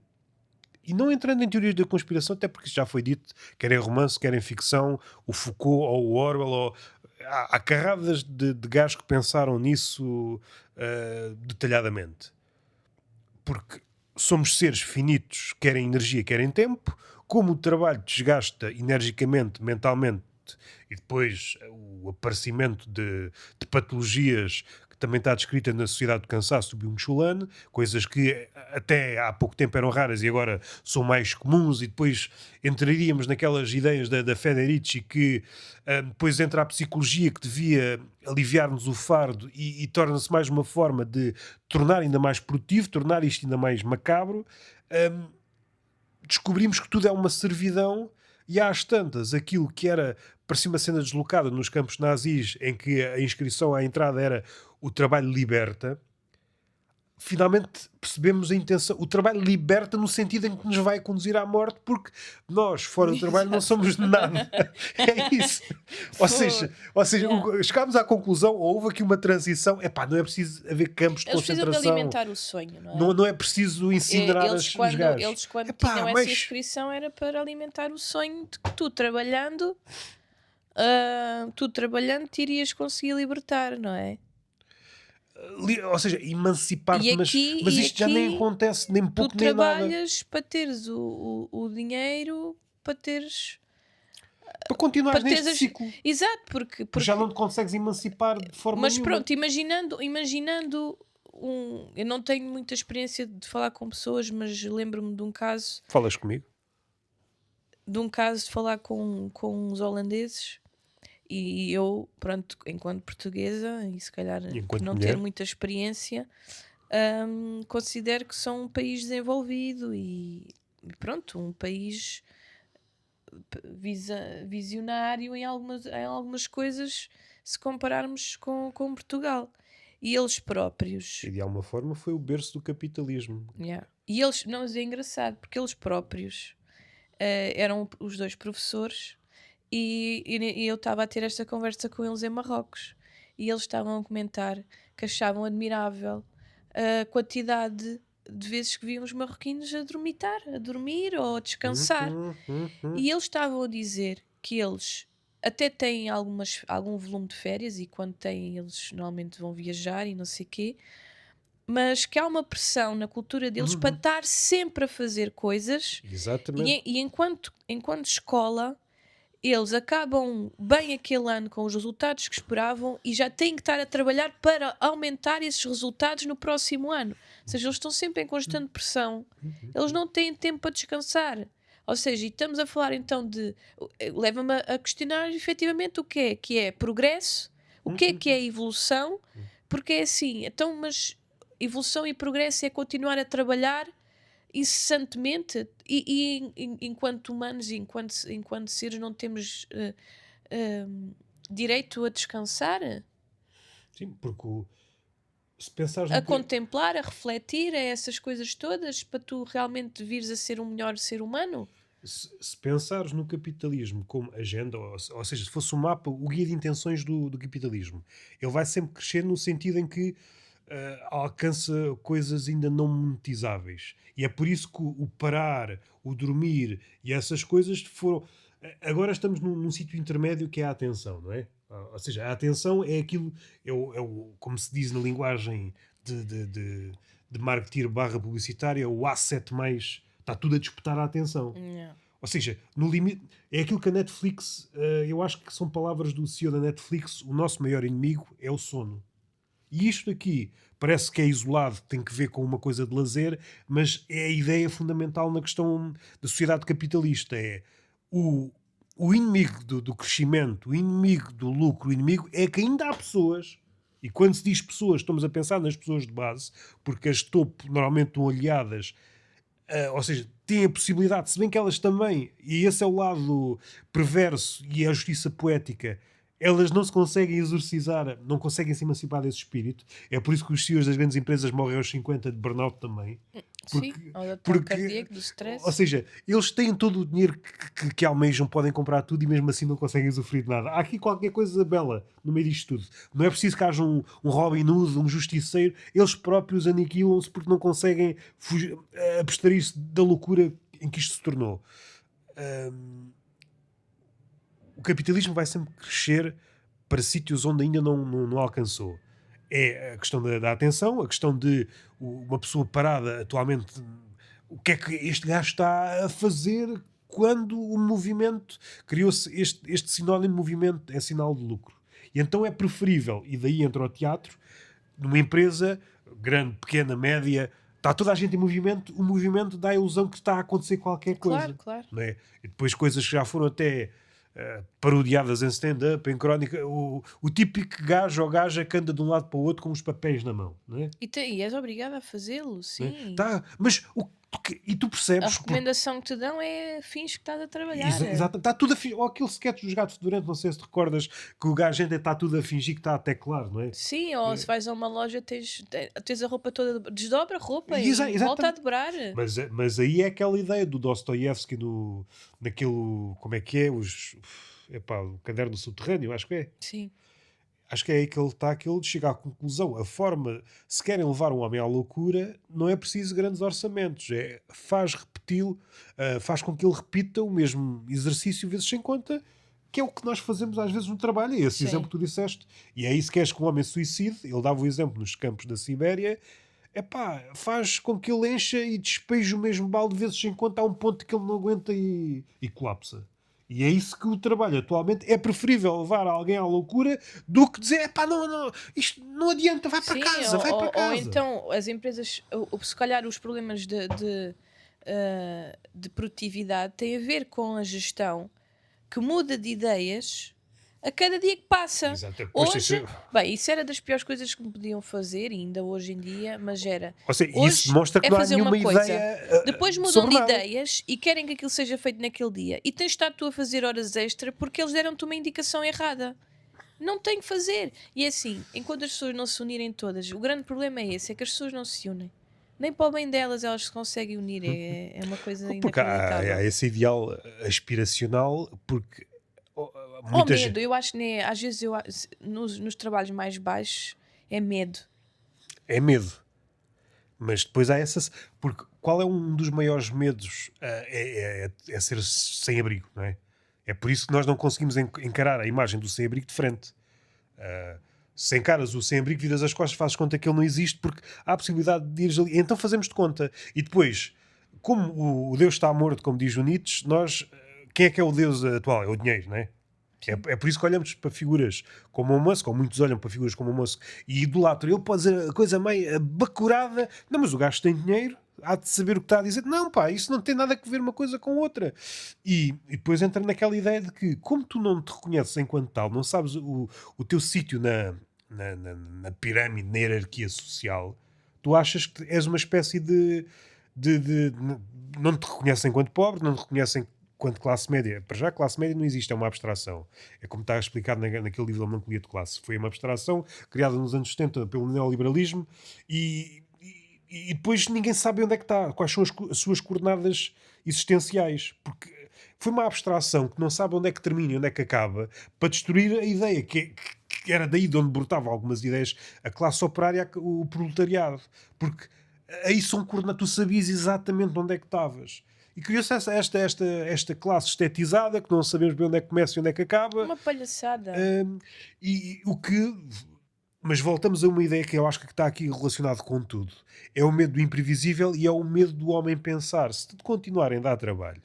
E não entrando em teorias da conspiração, até porque já foi dito, quer em romance, quer em ficção, o Foucault ou o Orwell, há carradas de gajos que pensaram nisso detalhadamente. Porque somos seres finitos, quer em energia, quer em tempo. Como o trabalho desgasta energicamente, mentalmente, e depois o aparecimento de patologias que também está descrita na Sociedade do Cansaço do Byung-Chul Han, coisas que até há pouco tempo eram raras e agora são mais comuns, e depois entraríamos naquelas ideias da Federici que depois entra a psicologia que devia aliviar-nos o fardo e torna-se mais uma forma de tornar ainda mais produtivo, tornar isto ainda mais macabro. Descobrimos que tudo é uma servidão e às tantas, aquilo que era, parecia uma cena deslocada nos campos nazis em que a inscrição à entrada era o trabalho liberta, finalmente percebemos a intenção. O trabalho liberta no sentido em que nos vai conduzir à morte, porque nós, fora do trabalho, não somos nada. É isso. Ou seja, Yeah. chegámos à conclusão, houve aqui uma transição. Epá, não é preciso haver campos de Eles precisam de concentração. alimentar o sonho, não é? Não é preciso incinerar Eles os quando, gajos. eles quando Epá, tinham essa mas inscrição era para alimentar o sonho de que tu trabalhando tu trabalhando te irias conseguir libertar, não é? Ou seja, emancipar-te, E mas isto já nem aqui acontece nem tu pouco nem nada. trabalhas para teres o dinheiro, para teres Para continuares para teres neste as... ciclo, Exato, porque já porque não te consegues emancipar de forma mas nenhuma. pronto, imaginando eu não tenho muita experiência de falar com pessoas, mas lembro-me Falas comigo? de um caso de falar com uns holandeses. E eu, pronto, enquanto portuguesa, e se calhar por Enquanto não ter mulher? muita experiência, considero que são um país desenvolvido e pronto, um país visionário em algumas coisas se compararmos com Portugal. E eles próprios, E de alguma forma foi o berço do capitalismo. yeah, e eles, não, mas é engraçado, porque eles próprios eram os dois professores e eu estava a ter esta conversa com eles em Marrocos e eles estavam a comentar que achavam admirável a quantidade de vezes que viam os marroquinos a dormir ou a descansar. Uhum, uhum. E eles estavam a dizer que eles até têm algum volume de férias e quando têm eles normalmente vão viajar e não sei quê, mas que há uma pressão na cultura deles para Uhum. estar sempre a fazer coisas Exatamente. e enquanto escola eles acabam bem aquele ano com os resultados que esperavam e já têm que estar a trabalhar para aumentar esses resultados no próximo ano. Ou seja, eles estão sempre em constante pressão. Eles não têm tempo para descansar. Ou seja, e estamos a falar então de. Leva-me a questionar efetivamente o que é progresso, o que é evolução, porque é assim, então, mas evolução e progresso é continuar a trabalhar incessantemente enquanto humanos e enquanto seres não temos direito a descansar, Sim, porque se pensares a no que. contemplar, a refletir, a essas coisas todas para tu realmente vires a ser um melhor ser humano? Se pensares no capitalismo como agenda, ou seja, se fosse um mapa, o guia de intenções do capitalismo, ele vai sempre crescer no sentido em que alcança coisas ainda não monetizáveis. E é por isso que o parar, o dormir e essas coisas foram. Agora estamos num sítio intermédio que é a atenção, não é? Ou seja, a atenção é aquilo, como se diz na linguagem de, de, de, de marketing barra publicitária, é o asset mais. Está tudo a disputar a atenção. Yeah. Ou seja, no limite, é aquilo que a Netflix, eu acho que são palavras do CEO da Netflix, o nosso maior inimigo é o sono. E isto aqui parece que é isolado, tem que ver com uma coisa de lazer, mas é a ideia fundamental na questão da sociedade capitalista. É o, o inimigo do crescimento, o inimigo do lucro, o inimigo é que ainda há pessoas, e quando se diz pessoas, estamos a pensar nas pessoas de base, porque as topo normalmente estão aliadas ou seja, têm a possibilidade, se bem que elas também, e esse é o lado perverso e a justiça poética, elas não se conseguem exorcizar, não conseguem se emancipar desse espírito. É por isso que os CEOs das grandes empresas morrem aos 50 de burnout também. Sim, Porque, ao ataque porque cardíaco, do ou stress. seja, eles têm todo o dinheiro que almejam, podem comprar tudo e mesmo assim não conseguem usufruir de nada. Há aqui qualquer coisa bela no meio disto tudo. Não é preciso que haja um Robin Hood, um justiceiro. Eles próprios aniquilam-se porque não conseguem abstrair-se da loucura em que isto se tornou. Hum, o capitalismo vai sempre crescer para sítios onde ainda não alcançou. É a questão da atenção, a questão de uma pessoa parada atualmente, o que é que este gajo está a fazer quando o movimento criou-se este sinónimo de movimento é sinal de lucro. E então é preferível, e daí entra o teatro, numa empresa, grande, pequena, média, está toda a gente em movimento, o movimento dá a ilusão que está a acontecer qualquer Claro, coisa. claro. Não é? E depois coisas que já foram até parodiadas em stand-up, em crónica, o típico gajo ou gaja que anda de um lado para o outro com os papéis na mão. Não é? E és obrigada a fazê-lo, Não é? sim. Tá, mas e tu A percebes, porque recomendação que te dão é fins que estás a trabalhar. exato, está tudo a fingir. Ou aquele sketch dos gatos fedorento, não sei se te recordas, que o gajo ainda está tudo a fingir que está a teclar, não é? Sim, ou se vais a uma loja tens a roupa toda, desdobra a roupa E e volta a exatamente. dobrar. Mas aí é aquela ideia do Dostoiévski naquele. Como é que é? Epá, o caderno subterrâneo, acho que é. Sim, Acho que é aí que ele está, que ele chega à conclusão. A forma, se querem levar um homem à loucura, não é preciso grandes orçamentos. Faz repeti-lo, faz com que ele repita o mesmo exercício vezes sem conta, que é o que nós fazemos às vezes no trabalho. E esse Sim. exemplo que tu disseste, e é isso que és que um homem suicide, ele dava o exemplo nos campos da Sibéria, epá, faz com que ele encha e despeje o mesmo balde de vezes sem conta a um ponto que ele não aguenta e colapsa. E é isso que o trabalho atualmente é preferível levar alguém à loucura do que dizer, epá, não, não, isto não adianta, vai para Sim, casa, vai para ou casa. então as empresas, se calhar os problemas de produtividade têm a ver com a gestão que muda de ideias a cada dia que passa. Exato. Pois, Hoje, bem, isso era das piores coisas que me podiam fazer, e ainda hoje em dia, mas era. ou seja, isso Hoje demonstra que é não há fazer uma nenhuma coisa, ideia depois mudam sobre de nada. ideias e querem que aquilo seja feito naquele dia. E tens estado tu a fazer horas extra porque eles deram-te uma indicação errada. Não tem que fazer. E é assim, enquanto as pessoas não se unirem todas, o grande problema é esse, é que as pessoas não se unem. Nem para o bem delas elas se conseguem unir. É uma coisa Porque inacreditável. há esse ideal aspiracional, porque oh, Ou muita medo, gente. eu acho que às vezes nos trabalhos mais baixos é medo. É medo. Mas depois há essa. Porque qual é um dos maiores medos? É ser sem abrigo, não é? É por isso que nós não conseguimos encarar a imagem do sem abrigo de frente. Ah, se encaras o sem abrigo, viras as costas, fazes conta que ele não existe, porque há a possibilidade de ires ali. Então fazemos de conta. E depois, como o Deus está morto, como diz o Nietzsche, nós. Quem é que é o Deus atual? É o dinheiro, não é? É por isso que olhamos para figuras como o Musk, ou muitos olham para figuras como o Musk e idolatram. Ele pode dizer a coisa meio bacurada, não, mas o gajo tem dinheiro, há de saber o que está a dizer. Não, pá, isso não tem nada a ver uma coisa com outra. E depois entra naquela ideia de que, como tu não te reconheces enquanto tal, não sabes o teu sítio na pirâmide, na hierarquia social, tu achas que és uma espécie de não te reconhecem enquanto pobre, não te reconhecem quanto classe média. Para já, classe média não existe, é uma abstração. É como está explicado naquele livro da Melancolia de Classe. Foi uma abstração criada nos anos 70 pelo neoliberalismo e depois ninguém sabe onde é que está, quais são as suas coordenadas existenciais. Porque foi uma abstração que não sabe onde é que termina e onde é que acaba para destruir a ideia que era daí de onde brotavam algumas ideias, a classe operária, o proletariado. Porque aí são coordenadas, tu sabias exatamente onde é que estavas. E criou-se esta classe estetizada que não sabemos bem onde é que começa e onde é que acaba. Uma palhaçada. O que. Mas voltamos a uma ideia que eu acho que está aqui relacionado com tudo. É o medo do imprevisível e é o medo do homem pensar. Se te continuarem a dar trabalho,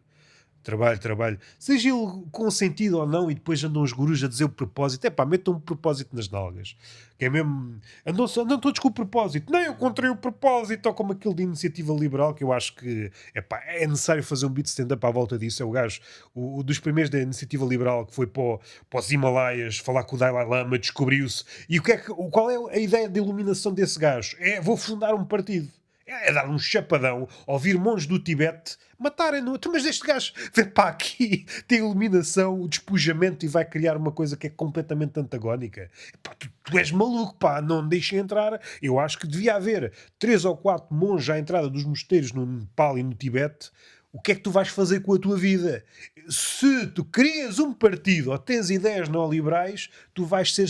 trabalho, seja ele com sentido ou não, e depois andam os gurus a dizer o propósito, é pá, metam um propósito nas nalgas, que é mesmo, andam todos com o propósito, não, eu encontrei o propósito, ou como aquele de iniciativa liberal, que eu acho que, é pá, é necessário fazer um beat stand-up à volta disso, é o gajo, o dos primeiros da iniciativa liberal, que foi para os Himalaias, falar com o Dalai Lama, descobriu-se, e qual é a ideia de iluminação desse gajo? É, vou fundar um partido. É dar um chapadão, ouvir monges do Tibete matarem-no. Mas este gajo vem para aqui, tem iluminação, o despojamento e vai criar uma coisa que é completamente antagónica. Epá, tu és maluco, pá, não me deixem entrar. Eu acho que devia haver 3 ou 4 monges à entrada dos mosteiros no Nepal e no Tibete. O que é que tu vais fazer com a tua vida? Se tu crias um partido ou tens ideias neoliberais, tu vais ser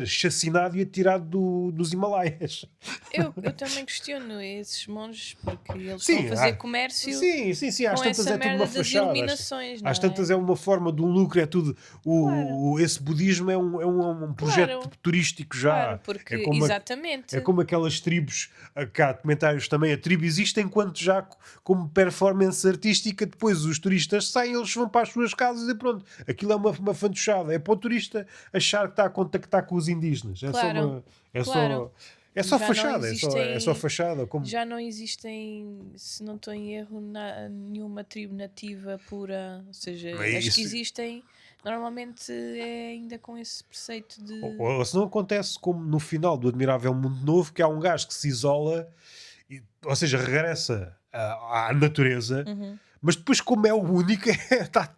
chacinado e atirado dos Himalaias. Eu também questiono esses monges porque eles Sim, estão a fazer comércio sim, às com tantas essa é tudo merda uma das fachada. iluminações, não Às tantas é? é uma forma de um lucro, é tudo. Claro. Esse budismo é um projeto Claro. turístico já. Claro, porque É como, exatamente. é como aquelas tribos, cá, comentários também, a tribo existe enquanto já como performance artística, depois os turistas saem, eles vão para as suas casas e pronto. Aquilo é uma fantochada. É para o turista achar que está a contactar com os indígenas. É Claro, só uma. É claro. só. É só Já não fachada, é só existem- fachada. Como... Já não existem, se não estou em erro, nenhuma tribo nativa pura. Ou seja, Mas as que isso- existem normalmente é ainda com esse preceito de. Ou se não acontece como no final do Admirável Mundo Novo, que há um gajo que se isola, ou seja, regressa à natureza, Uhum. mas depois, como é o único, está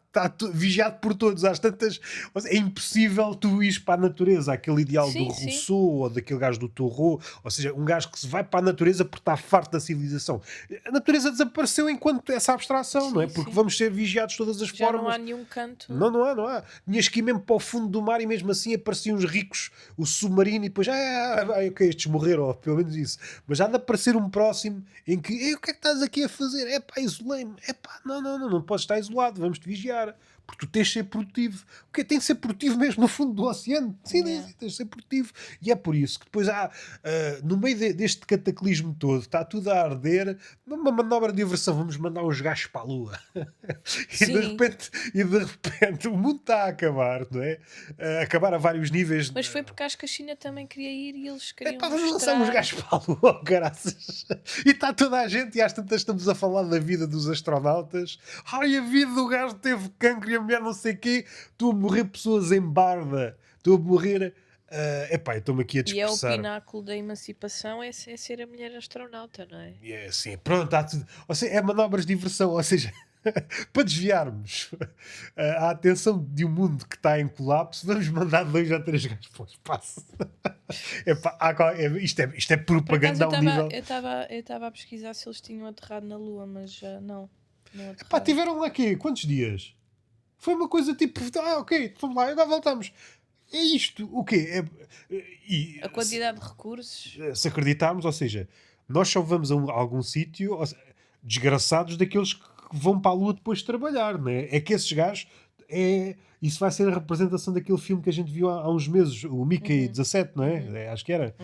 vigiado por todos. Às tantas, é impossível tu ires para a natureza, aquele ideal do Sim, sim. Rousseau ou daquele gajo do Thoreau, ou seja, um gajo que se vai para a natureza porque está farto da civilização. A natureza desapareceu enquanto essa abstração, não é? Sim, Porque sim. vamos ser vigiados de todas as Já formas. não há nenhum canto. Não há. Tinhas que ir mesmo para o fundo do mar e mesmo assim apareciam os ricos, o submarino, e depois, ok, estes morreram, ou pelo menos isso. Mas há de aparecer um próximo em que, o que é que estás aqui a fazer? É pá, isolei-me. É pá, não podes estar isolado, vamos-te vigiar. trabalhar. Porque tu tens de ser produtivo. Porque tem de ser produtivo mesmo no fundo do oceano. Sim, Yeah. tens de ser produtivo. E é por isso que depois no meio deste cataclismo todo, está tudo a arder, uma manobra de diversão, vamos mandar uns gajos para a lua. Sim. E de repente o mundo está a acabar, não é? A acabar a vários níveis. Mas foi porque acho que a China também queria ir e eles É queriam pá, vamos lançar uns mostrar. gajos para a lua, oh, caraças. E está toda a gente, e às tantas estamos a falar da vida dos astronautas. Ai, a vida do gajo teve cancro e a mulher não sei o quê. Estou a morrer pessoas em barda. Estou a morrer. Epá, eu estou-me aqui a E é o dispersar. pináculo da emancipação, é ser a mulher astronauta, não é? E é assim, pronto, está tudo. Ou seja, é manobras de diversão, ou seja, para desviarmos a atenção de um mundo que está em colapso, vamos mandar 2 ou 3 gajos para o espaço. Epá, isto é Por acaso propaganda ao nível. eu estava a pesquisar se eles tinham aterrado na Lua, mas já não Pá, aterraram. tiveram lá quê? Quantos dias? Foi uma coisa tipo, ok, vamos lá, agora voltamos. É isto, o quê? A quantidade de recursos. Se acreditarmos, ou seja, nós só vamos a algum sítio desgraçados daqueles que vão para a lua depois de trabalhar, né? É que esses gajos, isso vai ser a representação daquele filme que a gente viu há uns meses, o Mickey 17, não é? Acho que era.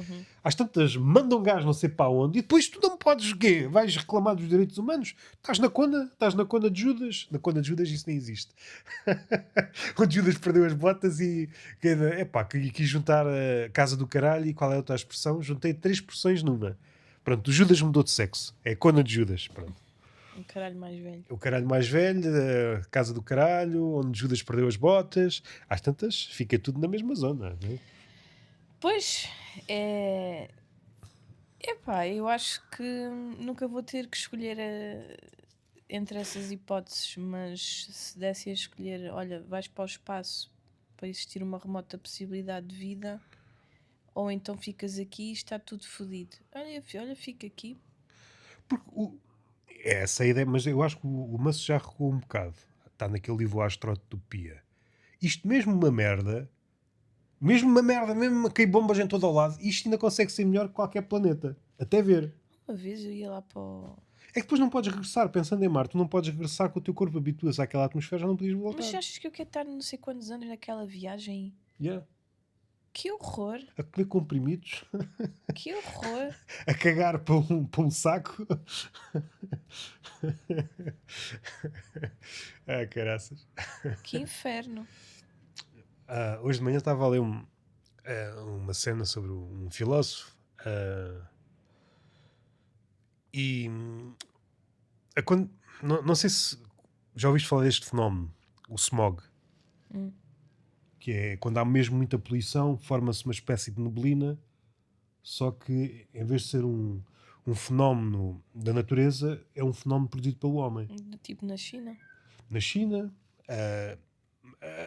Às tantas, mandam um gajo não sei para onde e depois tu não podes, o quê? Vais reclamar dos direitos humanos? Estás na cona de Judas. Na cona de Judas isso nem existe. Onde Judas perdeu as botas e quis juntar a casa do caralho. E qual é a outra expressão? Juntei 3 expressões numa. Pronto, o Judas mudou de sexo. É a cona de Judas. Pronto. Um caralho mais velho. O caralho mais velho, a casa do caralho, onde Judas perdeu as botas. Às tantas, fica tudo na mesma zona. Não é? Pois, epá, eu acho que nunca vou ter que escolher entre essas hipóteses, mas se desse a escolher, olha, vais para o espaço para existir uma remota possibilidade de vida, ou então ficas aqui e está tudo fodido. Olha, fica aqui. Porque é essa a ideia, mas eu acho que o Maço já recuou um bocado. Está naquele livro Astrotopia. Isto mesmo uma merda, mesmo que bombas em todo ao lado, isto ainda consegue ser melhor que qualquer planeta. Até ver. Uma vez eu ia lá para o... É que depois não podes regressar, pensando em Marte, tu não podes regressar com o teu corpo habitua-se àquela atmosfera, já não podias voltar. Mas achas que eu quero estar não sei quantos anos naquela viagem? Yeah. Que horror! A comer comprimidos, Que horror! a cagar para um saco. Caraças. Que inferno! Hoje de manhã estava a ler uma cena sobre um filósofo e não sei se já ouviste falar deste fenómeno, o smog, que é quando há mesmo muita poluição, forma-se uma espécie de neblina, só que em vez de ser um fenómeno da natureza, é um fenómeno produzido pelo homem. Tipo na China. Na China,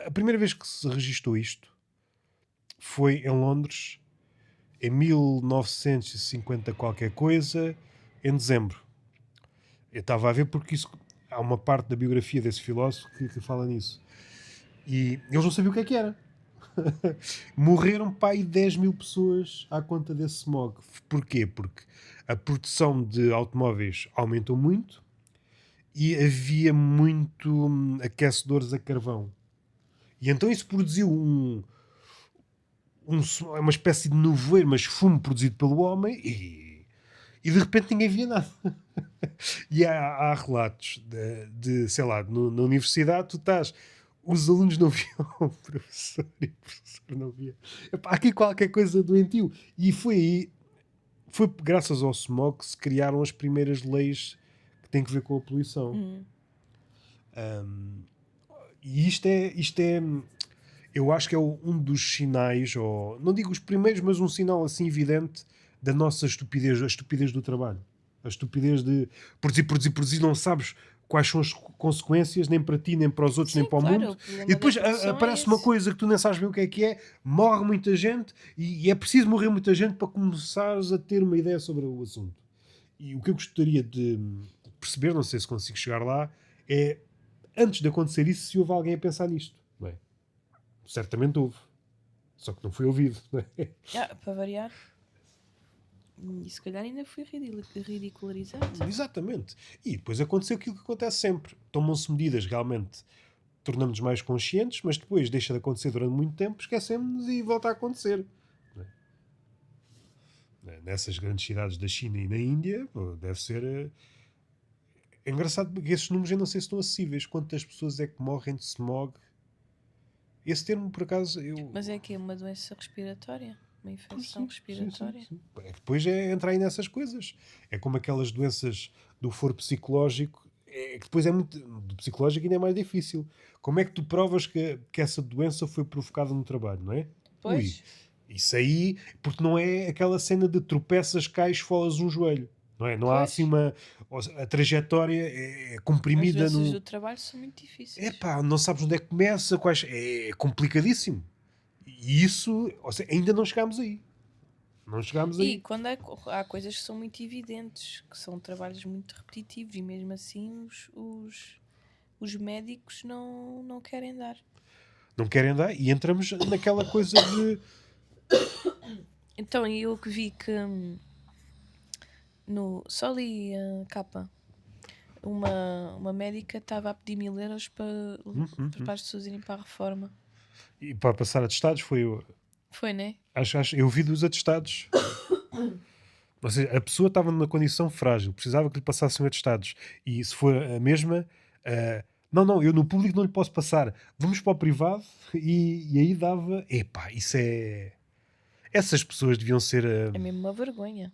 a primeira vez que se registou isto foi em Londres, em 1950 qualquer coisa, em dezembro. Eu estava a ver porque há uma parte da biografia desse filósofo que fala nisso. E eles não sabiam o que era. Morreram para aí 10 mil pessoas à conta desse smog. Porquê? Porque a produção de automóveis aumentou muito e havia muito aquecedores a carvão. E então isso produziu uma espécie de nevoeiro, mas fumo produzido pelo homem e de repente ninguém via nada. E há relatos sei lá, na universidade tu estás, os alunos não viam o professor e o professor não via. Epá, aqui qualquer coisa doentio. E foi graças ao smog que se criaram as primeiras leis que têm que ver com a poluição. E isto é eu acho que é um dos sinais, ou não digo os primeiros, mas um sinal assim evidente da nossa estupidez, a estupidez do trabalho. A estupidez de produzir, não sabes quais são as consequências, nem para ti, nem para os outros, Sim, nem para claro, o mundo. o problema E depois da produção aparece é uma esse. coisa que tu nem sabes bem o que é, morre muita gente e é preciso morrer muita gente para começares a ter uma ideia sobre o assunto. E o que eu gostaria de perceber, não sei se consigo chegar lá, é antes de acontecer isso, se houve alguém a pensar nisto. Não é? Certamente houve. Só que não foi ouvido. Não é? Para variar. E se calhar ainda foi ridicularizado. Exatamente. E depois aconteceu aquilo que acontece sempre. Tomam-se medidas realmente tornamos-nos mais conscientes, mas depois deixa de acontecer durante muito tempo, esquecemos e volta a acontecer. Nessas grandes cidades da China e na Índia, pô, deve ser. É engraçado porque esses números eu não sei se estão acessíveis. Quantas pessoas é que morrem de smog? Esse termo, por acaso, eu. Mas é que é uma doença respiratória, uma infecção Sim, sim, sim, respiratória. sim. É que depois é entrar aí nessas coisas. É como aquelas doenças do foro psicológico. É que depois é muito. Do psicológico ainda é mais difícil. Como é que tu provas que essa doença foi provocada no trabalho, não é? Ui, Pois, isso aí. Porque não é aquela cena de tropeças, cais, esfolas um joelho. Não é? Não há assim pois, uma. A trajetória é as comprimida doenças num. do trabalho são muito difíceis. Epá, não sabes onde é que começa, quais. É complicadíssimo. E isso. Ou seja, ainda não chegámos aí. Não chegámos E aí. quando há coisas que são muito evidentes, que são trabalhos muito repetitivos, e mesmo assim os médicos não querem dar. Não querem dar e entramos naquela coisa de. Então, e eu que vi que só li a capa, uma médica estava a pedir 1000 euros para as pessoas irem para a reforma. E para passar atestados foi. Foi, né? Eu vi dos atestados. Ou seja, a pessoa estava numa condição frágil, precisava que lhe passassem atestados. E se for a mesma, não, não, eu no público não lhe posso passar. Vamos para o privado e aí dava. Epá, isso é. Essas pessoas deviam ser. É mesmo uma vergonha.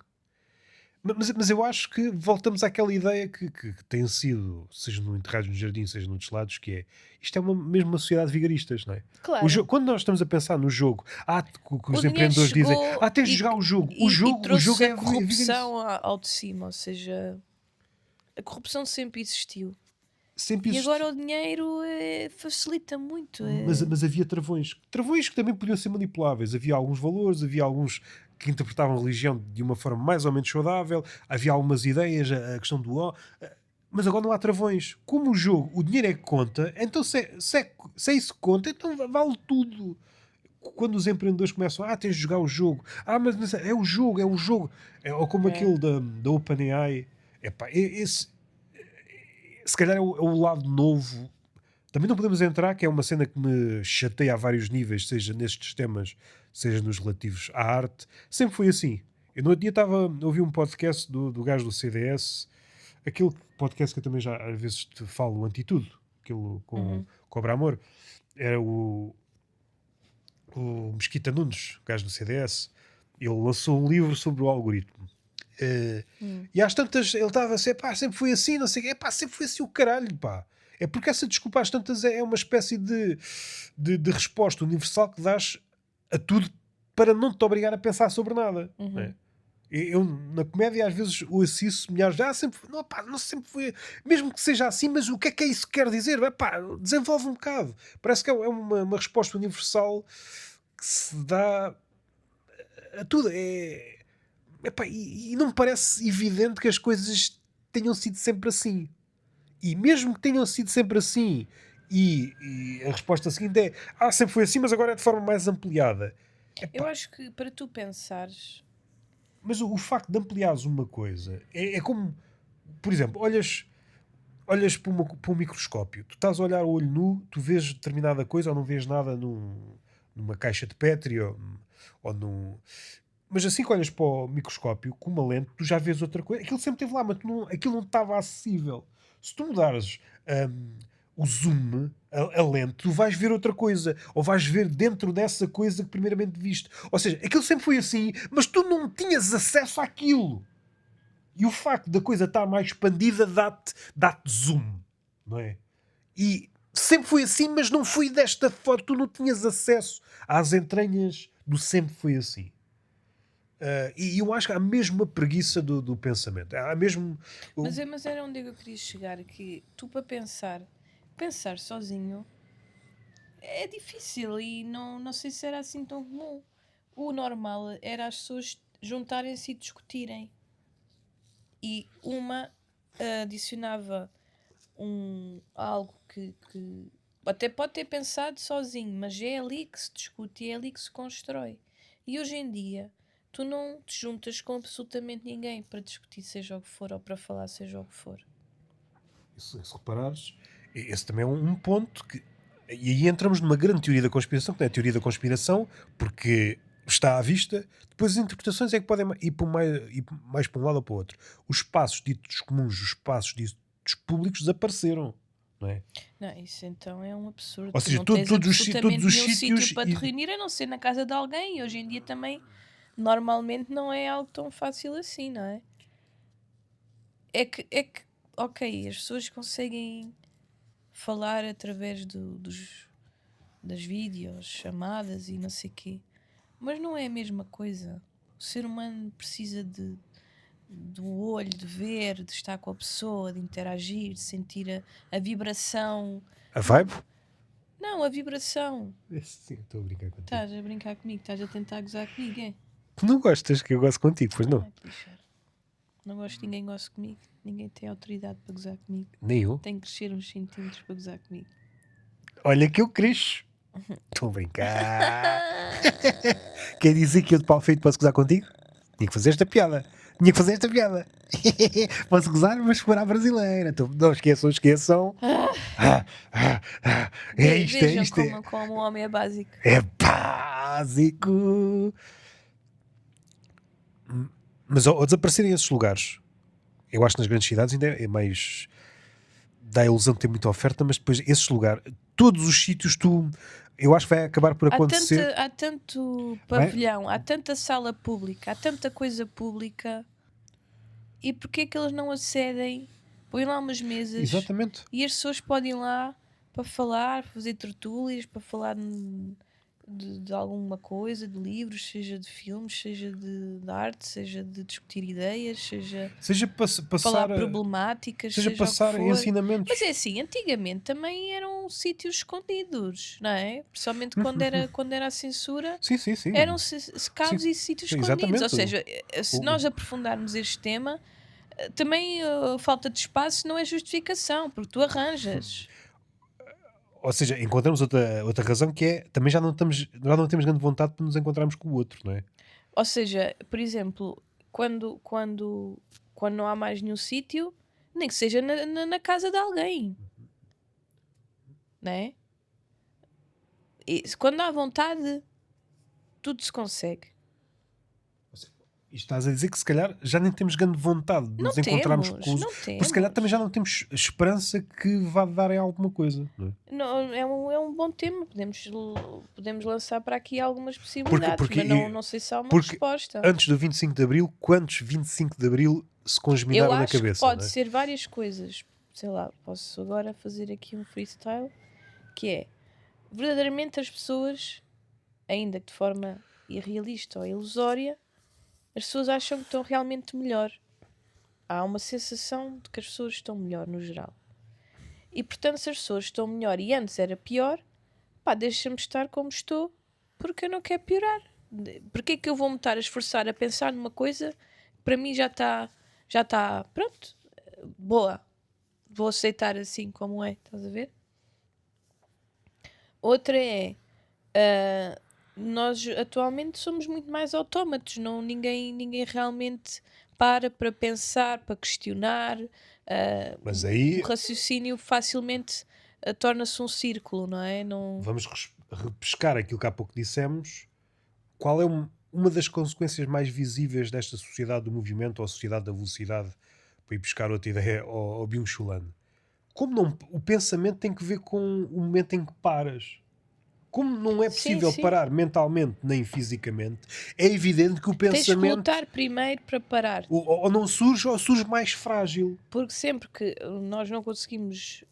Mas eu acho que voltamos àquela ideia que tem sido, seja no Enterrados no Jardim, seja noutros lados, que é isto é mesmo uma sociedade de vigaristas, não é? Claro. Quando nós estamos a pensar no jogo, que O os dinheiro empreendedores dizem, chegou tens de e, jogar o jogo. e O jogo trouxe a é vigarista. corrupção ao de cima, ou seja, a corrupção sempre existiu. Sempre E agora existiu. o dinheiro facilita muito. Mas havia travões. Travões que também podiam ser manipuláveis. Havia alguns valores, havia alguns que interpretavam a religião de uma forma mais ou menos saudável, havia algumas ideias, a questão do ó. Mas agora não há travões. Como o jogo, o dinheiro é que conta, então se é isso que conta, então vale tudo. Quando os empreendedores começam, tens de jogar o jogo, mas é o jogo, é o jogo. Ou como É. aquele da OpenAI. Epá, esse, se calhar é o lado novo. Também não podemos entrar, que é uma cena que me chateia a vários níveis, seja nestes temas, seja nos relativos à arte. Sempre foi assim. Eu no outro dia estava a ouvir um podcast do gajo do CDS, aquele podcast que eu também já às vezes te falo, o Antitudo, aquele com Uhum. Cobra Amor. Era o Mesquita Nunes, o gajo do CDS. Ele lançou um livro sobre o algoritmo. Hum. E às tantas ele estava assim, pá, sempre foi assim, não sei o quê, pá, sempre foi assim o caralho, pá. É porque essa desculpa às tantas é uma espécie de resposta universal que dás a tudo para não te obrigar a pensar sobre nada. Não é? Uhum. Eu, na comédia, às vezes ouço isso, milhares de sempre, não, pá, não sempre foi, mesmo que seja assim, mas o que é isso que quer dizer? Pá, desenvolve um bocado. Parece que é uma resposta universal que se dá a tudo. Epá, e não me parece evidente que as coisas tenham sido sempre assim. E mesmo que tenham sido sempre assim, e a resposta seguinte é sempre foi assim, mas agora é de forma mais ampliada. Eu Epá, acho que para tu pensares. mas o facto de ampliares uma coisa é como, por exemplo, olhas para um microscópio, tu estás a olhar o olho nu, tu vês determinada coisa ou não vês nada numa caixa de Petri ou num. Mas assim que olhas para o microscópio com uma lente, tu já vês outra coisa. Aquilo sempre esteve lá, mas aquilo não estava acessível. Se tu mudares hum, o zoom, a lente, tu vais ver outra coisa. Ou vais ver dentro dessa coisa que primeiramente viste. Ou seja, aquilo sempre foi assim, mas tu não tinhas acesso àquilo. E o facto da coisa estar mais expandida dá-te zoom. Não é? E sempre foi assim, mas não foi desta forma. Tu não tinhas acesso às entranhas do sempre foi assim. E eu acho que há mesmo uma preguiça do pensamento. Há mesmo. Mas era onde eu queria chegar, que tu para pensar sozinho é difícil e não sei se era assim tão comum. O normal era as pessoas juntarem-se e discutirem. E uma adicionava algo que até pode ter pensado sozinho, mas é ali que se discute e é ali que se constrói. E hoje em dia, tu não te juntas com absolutamente ninguém para discutir seja o que for ou para falar seja o que for. Se reparares, esse também é um ponto que E aí entramos numa grande teoria da conspiração, que não é a teoria da conspiração, porque está à vista. Depois as interpretações é que podem ir mais para um lado ou para o outro. Os espaços ditos comuns, os espaços ditos públicos desapareceram, não é? Não, isso então é um absurdo. Ou Tu seja, não tens todos absolutamente os nenhum sítio sítios para te reunir a não ser na casa de alguém. E hoje em dia também, normalmente, não é algo tão fácil assim, não é? Ok, as pessoas conseguem falar através das vídeos, chamadas e não sei quê. Mas não é a mesma coisa. O ser humano precisa do olho, de ver, de estar com a pessoa, de interagir, de sentir a vibração. a vibe. Não, a vibração. Sim, estou a brincar contigo. Estás a brincar comigo, estás a tentar gozar comigo, é? Tu não gostas que eu gosto contigo, pois não? Ai, que lixeira. Não gosto de ninguém gosta comigo. Ninguém tem autoridade para gozar comigo. Nem eu. Tem que crescer uns centímetros para gozar comigo. Olha que eu cresço. Estou a brincar. Quer dizer que eu de pau feito posso gozar contigo? Tinha que fazer esta piada. Posso gozar, mas for à brasileira. Então, não esqueçam. É isto, é Vejam isto. como o homem é básico. É básico. Mas ao desaparecerem esses lugares, eu acho que nas grandes cidades ainda é mais. Dá a ilusão de ter muita oferta, mas depois esses lugares, todos os sítios, eu acho que vai acabar por acontecer. Há tanto Vai? pavilhão, há tanta sala pública, há tanta coisa pública. E porquê é que eles não acedem? Põem lá umas mesas Exatamente. e as pessoas podem ir lá para falar, fazer tertúlias, para falar de alguma coisa, de livros, seja de filmes, seja de arte, seja de discutir ideias, seja Seja falar passar, problemáticas, seja seja o que passar for. ensinamentos. Mas é assim, antigamente também eram sítios escondidos, não é? Principalmente quando era a censura, Sim. eram cabos Sim, e sítios sim, escondidos. Ou exatamente. seja, se nós aprofundarmos este tema, também a falta de espaço não é justificação, porque tu arranjas. Ou seja, encontramos outra razão que é também já não temos grande vontade para nos encontrarmos com o outro, não é? Ou seja, por exemplo, quando não há mais nenhum sítio, nem que seja na casa de alguém, não é? Quando há vontade, tudo se consegue. E estás a dizer que se calhar já nem temos grande vontade de nos Não encontrarmos temos, com os. não Porque se calhar também temos. já não temos esperança que vá dar em alguma coisa, não é? Não, é um bom tema, podemos lançar para aqui algumas possibilidades, mas não sei se há uma porque resposta. antes do 25 de Abril, quantos 25 de Abril se Eu congeminaram na acho que cabeça, pode não é? ser várias coisas. Sei lá, posso agora fazer aqui um freestyle, que é, verdadeiramente as pessoas, ainda que de forma irrealista ou ilusória, as pessoas acham que estão realmente melhor. Há uma sensação de que as pessoas estão melhor no geral. E portanto, se as pessoas estão melhor e antes era pior, pá, deixa-me estar como estou, porque eu não quero piorar. Porquê é que eu vou me estar a esforçar a pensar numa coisa que para mim já está, pronto, boa. Vou aceitar assim como é, estás a ver? Outra é, nós atualmente somos muito mais autómatos, ninguém realmente para pensar, para questionar. Mas O aí raciocínio facilmente torna-se um círculo, não é? Não... vamos repescar aquilo que há pouco dissemos. Qual é uma das consequências mais visíveis desta sociedade do movimento ou a sociedade da velocidade, para ir buscar outra ideia ao Byung-Chul Han? Como não, o pensamento tem que ver com o momento em que paras. Como não é Sim, possível sim. parar mentalmente nem fisicamente, é evidente que o Tens que pensamento lutar primeiro para parar. ou não surge ou surge mais frágil. Porque sempre que nós não conseguimos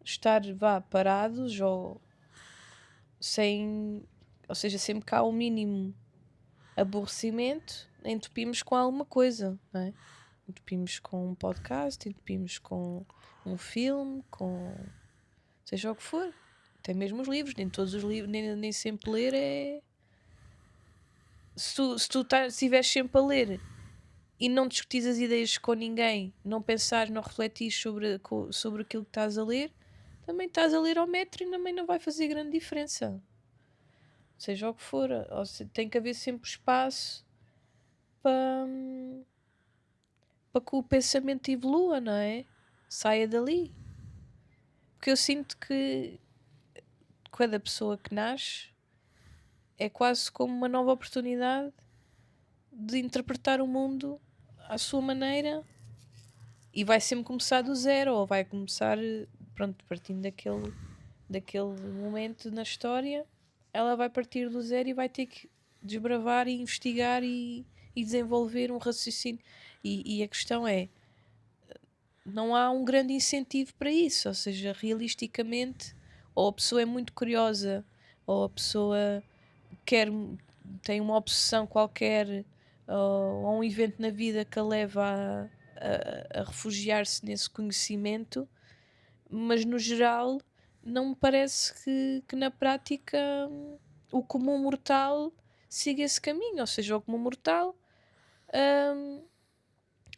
estar parados ou sem, ou seja, sempre que há o mínimo aborrecimento, entupimos com alguma coisa, não é? Entupimos com um podcast, entupimos com um filme, com seja o que for. Até mesmo os livros, nem todos os livros, nem sempre ler é. Se tu estiveres sempre a ler e não discutires as ideias com ninguém, não pensares, não refletires sobre aquilo que estás a ler, também estás a ler ao metro e também não vai fazer grande diferença. Seja o que for. Ou seja, tem que haver sempre espaço para que o pensamento evolua, não é? Saia dali. Porque eu sinto que cada pessoa que nasce é quase como uma nova oportunidade de interpretar o mundo à sua maneira e vai sempre começar do zero, ou vai começar, pronto, partindo daquele momento na história, ela vai partir do zero e vai ter que desbravar e investigar e desenvolver um raciocínio. E a questão é, não há um grande incentivo para isso, ou seja, realisticamente, ou a pessoa é muito curiosa, ou a pessoa quer, tem uma obsessão qualquer, ou um evento na vida que a leva a refugiar-se nesse conhecimento, mas no geral não me parece que na prática o comum mortal siga esse caminho, ou seja, o comum mortal hum,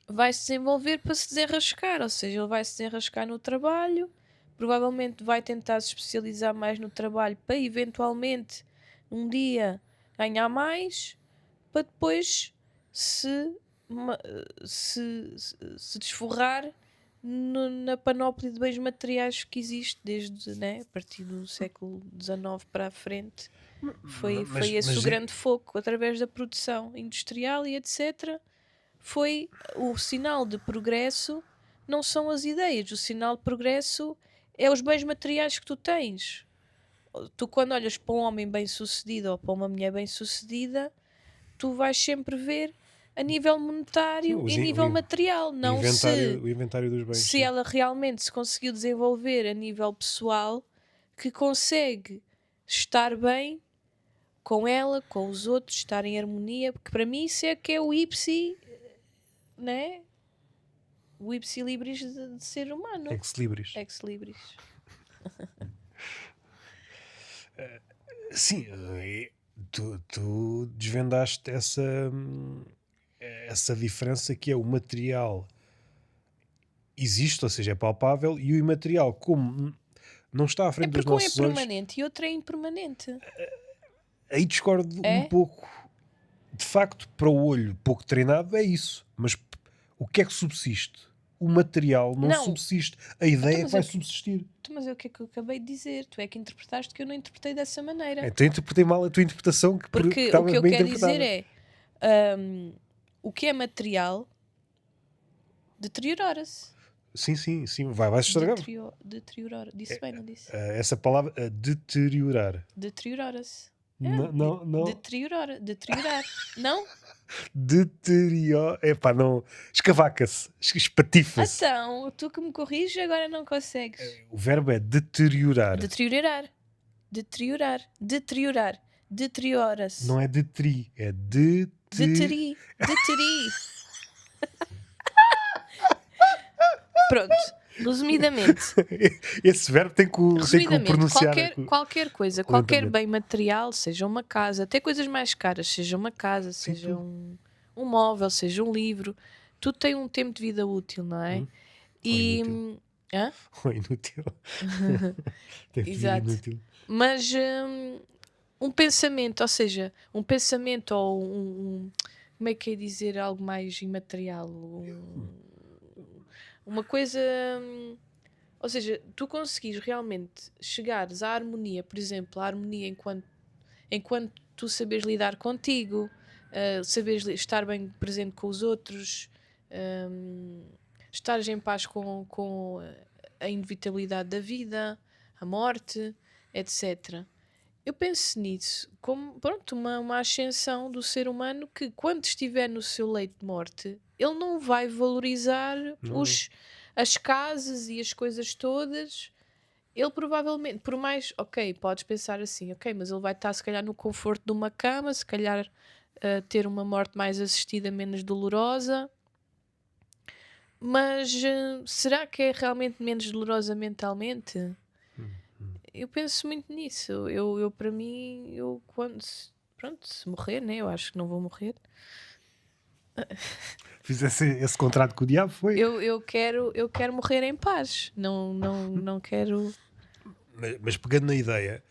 vai se desenvolver para se desenrascar, ou seja, ele vai se desenrascar no trabalho, provavelmente vai tentar se especializar mais no trabalho para eventualmente um dia ganhar mais, para depois se, ma- se desforrar na panóplia de bens materiais que existe desde, né, a partir do século XIX para a frente. Foi esse o grande foco, através da produção industrial e etc. Foi o sinal de progresso, não são as ideias. O sinal de progresso é os bens materiais que tu tens. Tu, quando olhas para um homem bem-sucedido ou para uma mulher bem-sucedida, tu vais sempre ver a nível monetário e a nível material, não o inventário dos bens. se Sim. ela realmente se conseguiu desenvolver a nível pessoal, que consegue estar bem com ela, com os outros, estar em harmonia, porque para mim isso é que é o ipsi, né? O ipsi libris de ser humano. Ex libris. Ex libris. Sim, tu desvendaste essa diferença que é o material existe, ou seja, é palpável, e o imaterial, como não está à É frente dos porque um é nossos olhos, permanente e outro é impermanente. aí discordo um É? pouco. De facto, para o olho pouco treinado é isso, mas o que é que subsiste? O material não Não. subsiste, a ideia é que mas vai eu que- subsistir. Mas é o que é que eu acabei de dizer? Tu é que interpretaste que eu não interpretei dessa maneira. Então interpretei mal a tua interpretação, que Porque o estava que eu bem quero dizer interpretada. é o que é material deteriora-se. Sim, vai se estragar. Deteriora. Disse bem, não disse? Essa palavra, deteriorar. Deteriora-se. Não. Deteriorar. Não? Epá, não. Escavaca-se, espatifa-se. Então, tu que me corriges agora não consegues. O verbo é deteriorar. Deteriorar. Deteriora-se. Não é detri, é Deteri. Pronto. Resumidamente. Esse verbo tem que o pronunciar. Qualquer coisa, qualquer bem material, seja uma casa, até coisas mais caras, seja uma casa, seja um móvel, seja um livro, tudo tem um tempo de vida útil, não é? E. Hã? Ou inútil. Tem de vida Exato. inútil. Mas um pensamento, ou seja, um pensamento ou como é que é dizer algo mais imaterial? Uma coisa. Ou seja, tu conseguis realmente chegares à harmonia, por exemplo, à harmonia enquanto tu sabes lidar contigo, sabes estar bem presente com os outros, estares em paz com a inevitabilidade da vida, a morte, etc. Eu penso nisso como, pronto, uma ascensão do ser humano que, quando estiver no seu leito de morte, ele não vai valorizar as casas e as coisas todas. Ele provavelmente, por mais, ok, podes pensar assim, ok, mas ele vai estar se calhar no conforto de uma cama, se calhar ter uma morte mais assistida, menos dolorosa. Mas será que é realmente menos dolorosa mentalmente? Eu penso muito nisso. Eu para mim, pronto, se morrer, né? Eu acho que não vou morrer. Fizesse esse contrato com o diabo, foi. Eu quero morrer em paz. Não quero. Mas pegando na ideia,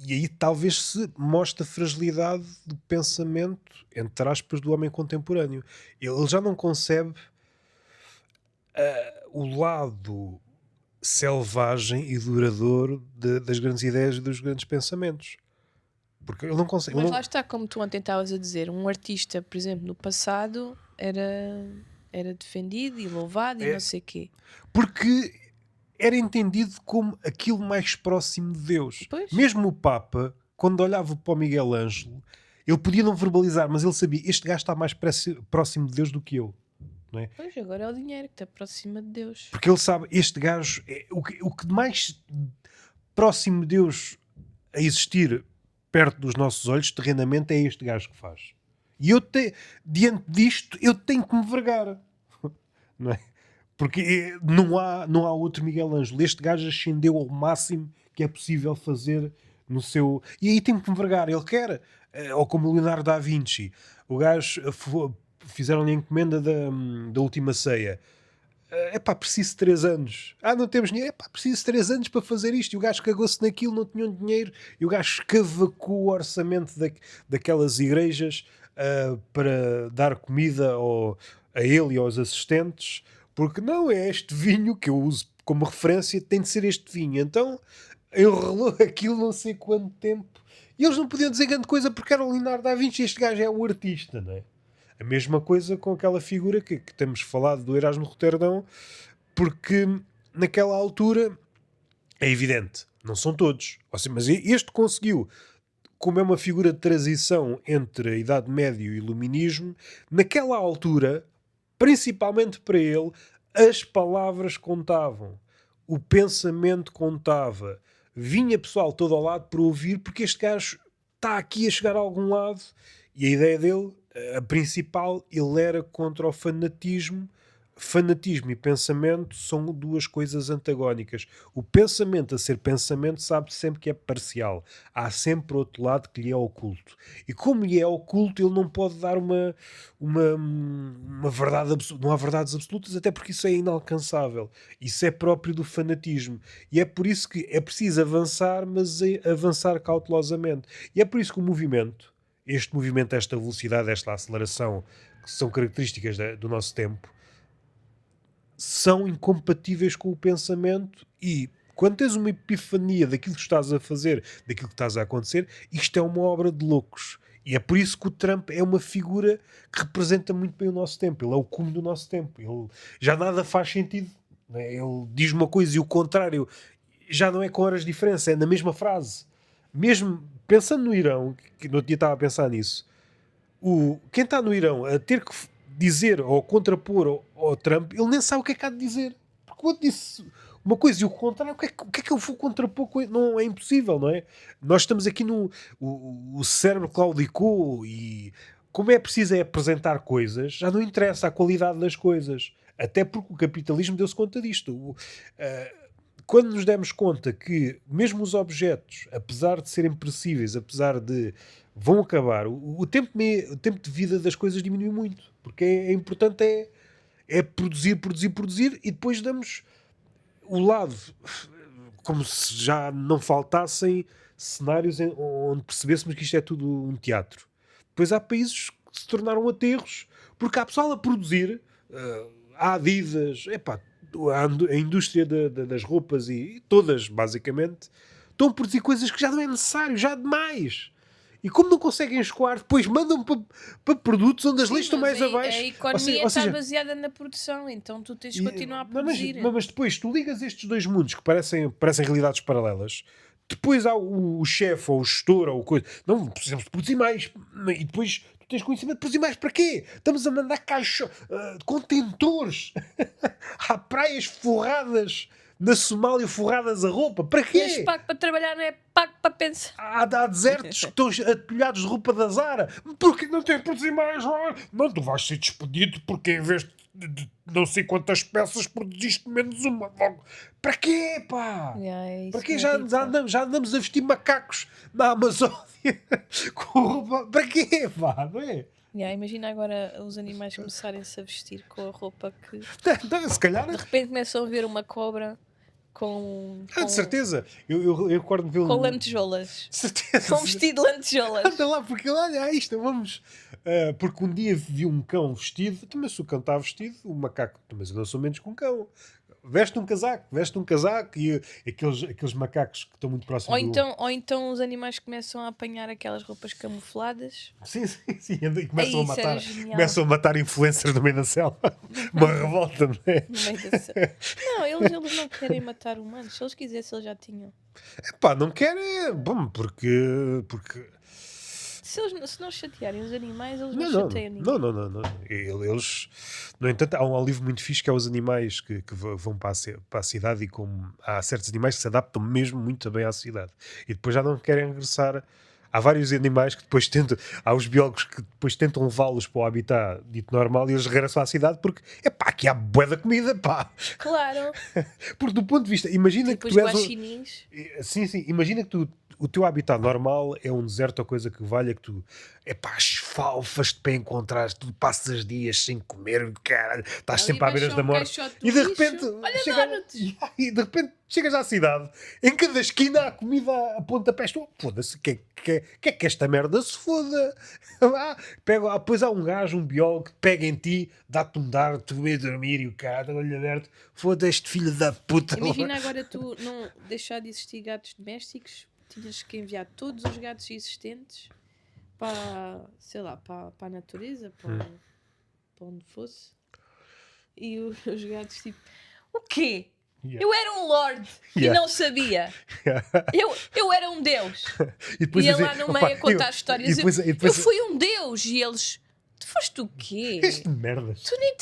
e aí talvez se mostre a fragilidade do pensamento, entre aspas, do homem contemporâneo. Ele já não concebe o lado selvagem e duradouro das grandes ideias e dos grandes pensamentos. Porque ele não consegue. Mas ele lá não- está, como tu ontem estavas a dizer, um artista, por exemplo, no passado era defendido e louvado e não é, sei quê. porque era entendido como aquilo mais próximo de Deus. Pois, Mesmo o Papa, quando olhava para o Miguel Ângelo, ele podia não verbalizar, mas ele sabia: este gajo está mais próximo de Deus do que eu. Não é? pois, agora é o dinheiro que está próximo de Deus. Porque ele sabe: este gajo é o que mais próximo de Deus a existir perto dos nossos olhos, terrenamente, é este gajo que faz. E diante disto, eu tenho que me vergar. Não é? Porque não há outro Miguel Ângelo. Este gajo ascendeu ao máximo que é possível fazer no seu. E aí tem que me vergar. Ele quer. Ou como o Leonardo da Vinci. O gajo fizeram-lhe a encomenda da última ceia. Epá, preciso de 3 anos. Não temos dinheiro. Epá, preciso de 3 anos para fazer isto. E o gajo cagou-se naquilo, não tinham dinheiro. E o gajo escavacou o orçamento daquelas igrejas para dar comida a ele e aos assistentes. Porque não é este vinho que eu uso como referência, tem de ser este vinho. Então enrolou aquilo não sei quanto tempo. E eles não podiam dizer grande coisa porque era o Leonardo da Vinci. Este gajo é o artista, não é? A mesma coisa com aquela figura que temos falado do Erasmo Roterdão, porque naquela altura é evidente, não são todos, mas este conseguiu, como é uma figura de transição entre a Idade Média e o Iluminismo, naquela altura, principalmente para ele, as palavras contavam, o pensamento contava, vinha pessoal todo ao lado para ouvir, porque este gajo está aqui a chegar a algum lado, e a ideia dele, a principal, ele era contra o fanatismo. Fanatismo e pensamento são duas coisas antagónicas. O pensamento, a ser pensamento, sabe sempre que é parcial. Há sempre outro lado que lhe é oculto. E como lhe é oculto, ele não pode dar uma verdade absoluta. Não há verdades absolutas, até porque isso é inalcançável. Isso é próprio do fanatismo. E é por isso que é preciso avançar, mas avançar cautelosamente. E é por isso que o movimento, este movimento, esta velocidade, esta aceleração, que são características do nosso tempo, são incompatíveis com o pensamento. E quando tens uma epifania daquilo que estás a fazer, daquilo que estás a acontecer, isto é uma obra de loucos. E é por isso que o Trump é uma figura que representa muito bem o nosso tempo. Ele é o cume do nosso tempo. Ele, já nada faz sentido. Né? Ele diz uma coisa e o contrário. Já não é com horas de diferença, é na mesma frase. Mesmo pensando no Irão, que no outro dia estava a pensar nisso, quem está no Irão a ter que dizer ou contrapor ao Trump, ele nem sabe o que é que há de dizer. Porque o outro disse uma coisa e o contrário, o que é que eu vou contrapor com ele? Não é impossível, não é? Nós estamos aqui no. O cérebro claudicou e como é preciso é apresentar coisas, já não interessa a qualidade das coisas. Até porque o capitalismo deu-se conta disto. Quando nos demos conta que mesmo os objetos, apesar de serem perecíveis, apesar de vão acabar, o tempo de vida das coisas diminui muito, porque é importante é produzir, produzir, produzir, e depois damos o lado, como se já não faltassem cenários onde percebêssemos que isto é tudo um teatro. Depois há países que se tornaram aterros porque há pessoal a produzir, a Adidas, epá, a indústria das roupas e todas, basicamente, estão a produzir coisas que já não é necessário, já é demais. E como não conseguem escoar, depois mandam para produtos onde as leis estão mais a abaixo. economia Ou está seja, baseada na produção, então tu tens de continuar a não, mas, produzir. mas depois tu ligas estes dois mundos que parecem realidades paralelas. Depois há o chefe ou o gestor ou coisa. Não, precisamos de produzir mais. E depois tu tens conhecimento de produzir mais. Para quê? Estamos a mandar contentores há praias forradas na Somália, forradas a roupa. Para És quê? pago para trabalhar, não é pago para pensar. Há desertos que estão atulhados de roupa da Zara. Porquê não tens de produzir mais? Não, tu vais ser despedido porque em vez de não sei quantas peças produziste menos uma. Para quê, pá? É Para isso quê? que Já, me já, irrita. andamos, já andamos a vestir macacos na Amazónia com roupa. Para quê, pá? Não é? Imagina agora os animais começarem-se a vestir com a roupa que Então, se calhar, de repente começam a ver uma cobra com, de certeza. Eu recordo-me ver com lantejoulas. certeza. Com um vestido de lantejoulas. Anda lá, porque olha isto, vamos. Porque um dia vi um cão vestido, mas se o cão está vestido, o macaco, mas eu não sou menos que um cão. veste um casaco e aqueles macacos que estão muito próximos Ou então os animais começam a apanhar aquelas roupas camufladas. Sim, e Aí isso era genial. começam a matar influencers no meio da selva. Uma revolta, não é? No meio da Não, eles não querem matar humanos. Se eles quisessem, eles já tinham. Pá, não querem. Bom, porque Se não chatearem os animais, eles não, não chateiam ninguém. não. Eles, no entanto, há um livro muito fixe que é os animais que vão para a cidade e como há certos animais que se adaptam mesmo muito bem à cidade e depois já não querem regressar. Há vários animais que depois tentam, há os biólogos que depois tentam levá-los para o habitat dito normal e eles regressam à cidade porque é pá, aqui há bué da comida, pá. Claro. Porque do ponto de vista, imagina Tipo que os tu és. guaxinins. Sim, imagina que o teu habitat normal é um deserto ou coisa que valha que tu é pá, esfalfas-te para encontrar, tu passas dias sem comer, caralho, estás Ali sempre à vais beiras só da um morte caixote do e de lixo. repente Olha, chega, donuts. e de repente chegas à cidade, em cada esquina há comida a pontapés. Tu, foda-se, que é que esta merda se foda? Depois há um gajo, um biólogo que pega em ti, dá-te um dar, tu meio a dormir e o cara, olho aberto, foda este filho da puta. Imagina agora tu não deixar de existir gatos domésticos, tinhas que enviar todos os gatos existentes para, sei lá, para a natureza, para onde fosse. E os gatos tipo, o quê? Yeah. Eu era um lord e Yeah. não sabia. Eu era um deus. E depois Ia dizer, lá no "Opa, meio a contar histórias. e depois, Eu fui um deus. E eles, tu foste o quê? este merdas. Tu nem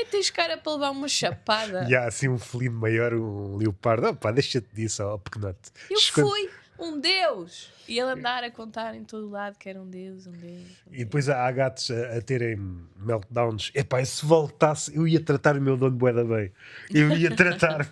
tens cara para levar uma chapada. E há assim um felino maior, um leopardo. Opa, deixa-te disso, ó pequenote. Eu fui um deus. E ele andar a contar em todo lado que era um deus, um deus. E depois há gatos a terem meltdowns. Epá, e se voltasse, eu ia tratar o meu dono bué da bem. Eu ia tratar.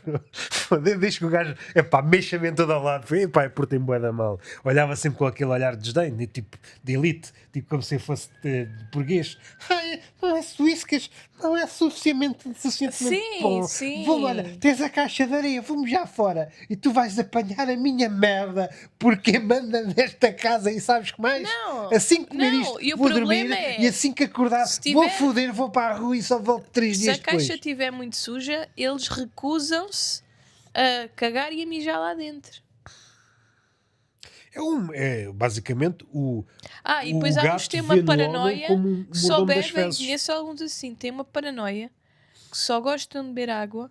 Deixa que o gajo, epá, mexa-me em todo ao lado. Epá, portei bué da mal. Olhava sempre com aquele olhar de desdém, tipo de elite, tipo como se eu fosse de burguês. Ai, não é suíças, não é suficientemente Sim, bom. sim. Vamos, olha, tens a caixa de areia, vamos já fora. E tu vais apanhar a minha merda porque manda nesta casa e sabes que mais? Não, Assim que comer não, isto, e o vou problema dormir é, e assim que acordar, se vou tiver- foder, vou para a rua e só volto 3 Se dias a caixa depois. estiver muito suja, eles recusam-se a cagar e a mijar lá dentro. É basicamente E depois o há uns gato que têm vê uma no homem paranoia como um que só mordomo das bebem. fezes. Conheço alguns assim, têm uma paranoia que só gostam de beber água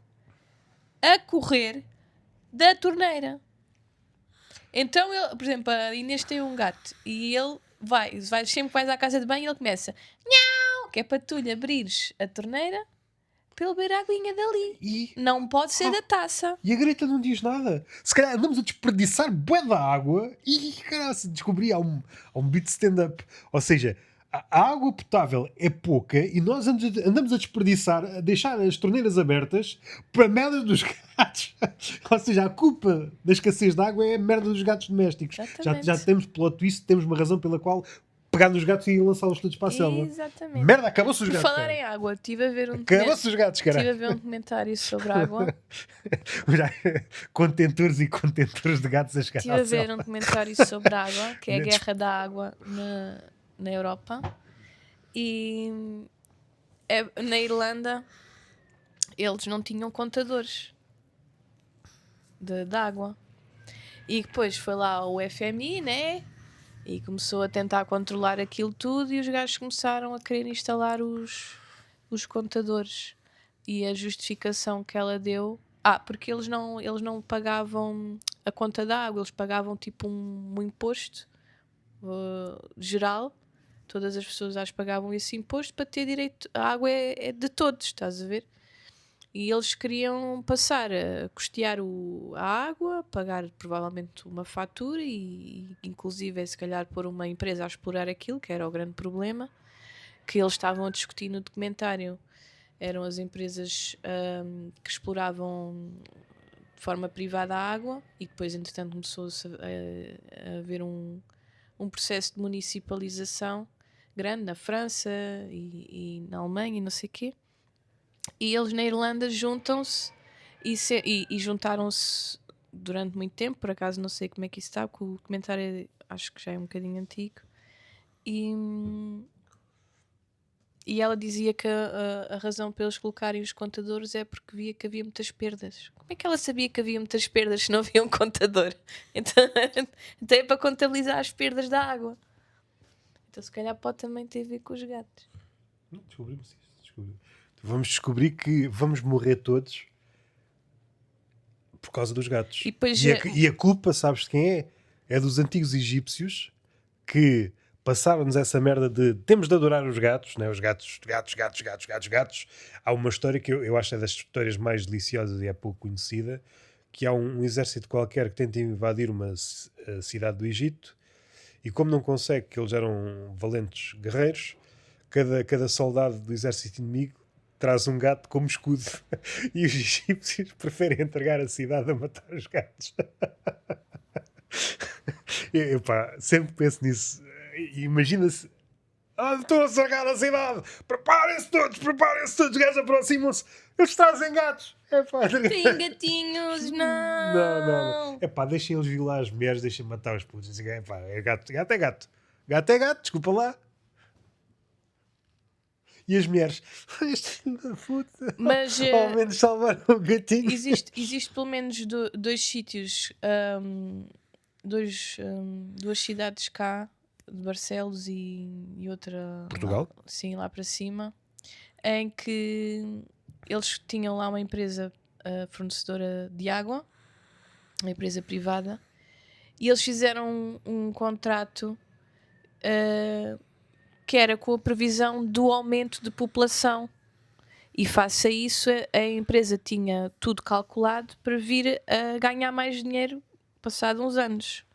a correr da torneira. Então, ele, por exemplo, a Inês tem um gato e ele sempre que vais à casa de banho, ele começa nhau, que é para tu lhe abrires a torneira para ele beber a aguinha dali. E, Não pode ser da taça. e a Greta não diz nada. Se calhar andamos a desperdiçar bué da água e, caralho, se descobri há um beat stand-up. Ou seja, a água potável é pouca e nós andamos a desperdiçar, a deixar as torneiras abertas para a merda dos gatos. Ou seja, a culpa da escassez de água é a merda dos gatos domésticos. Exatamente. Já temos plot twist, temos uma razão pela qual pegar nos gatos e lançá-los todos para a selva. Exatamente. Merda, acabou-se os Por gatos. falar cara. em água, estive a ver Acabou-se os gatos, estive a cara. ver um documentário sobre água. Contentores e contentores de gatos a chegar Estive a à ver selva. um documentário sobre água, que é a guerra da água na Europa. E na Irlanda eles não tinham contadores de água. E depois foi lá o FMI, né? E começou a tentar controlar aquilo tudo e os gajos começaram a querer instalar os contadores. E a justificação que ela deu... porque eles não pagavam a conta da água, eles pagavam tipo um imposto geral. Todas as pessoas pagavam esse imposto para ter direito... A água é de todos, estás a ver? E eles queriam passar a custear a água, pagar provavelmente uma fatura e inclusive se calhar pôr uma empresa a explorar aquilo, que era o grande problema que eles estavam a discutir no documentário. Eram as empresas que exploravam de forma privada a água e depois entretanto começou-se a haver um processo de municipalização grande na França e na Alemanha e não sei o quê. E eles na Irlanda juntam-se e juntaram-se durante muito tempo. Por acaso não sei como é que isso está, porque o documentário acho que já é um bocadinho antigo. E ela dizia que a razão para eles colocarem os contadores é porque via que havia muitas perdas. Como é que ela sabia que havia muitas perdas se não havia um contador? Então, então é para contabilizar as perdas da água. Então se calhar pode também ter a ver com os gatos. Descobrimos isto. Vamos descobrir que vamos morrer todos por causa dos gatos. E depois E a culpa, sabes de quem é? É dos antigos egípcios que passaram-nos essa merda de temos de adorar os gatos, né? Os gatos. Há uma história que eu acho é das histórias mais deliciosas e é pouco conhecida, que há um exército qualquer que tenta invadir uma cidade do Egito e como não consegue, que eles eram valentes guerreiros, cada soldado do exército inimigo traz um gato como escudo. E os egípcios preferem entregar a cidade a matar os gatos. Pá, sempre penso nisso. Imagina-se. Estou a cercar a cidade. Preparem-se todos, os gajos aproximam-se. Eles trazem gatos. tem gatinhos, não. Epá, deixem eles violar as mulheres, deixem matar os putos. Epá, é gato. Gato é gato. Gato é gato, desculpa lá. E as mulheres, este filho da puta, Mas ao menos salvaram o gatinho. existe pelo menos dois sítios, duas cidades cá, de Barcelos e outra Portugal? lá, sim, lá para cima, em que eles tinham lá uma empresa fornecedora de água, uma empresa privada, e eles fizeram um contrato que era com a previsão do aumento de população. E face a isso, a empresa tinha tudo calculado para vir a ganhar mais dinheiro passado uns anos.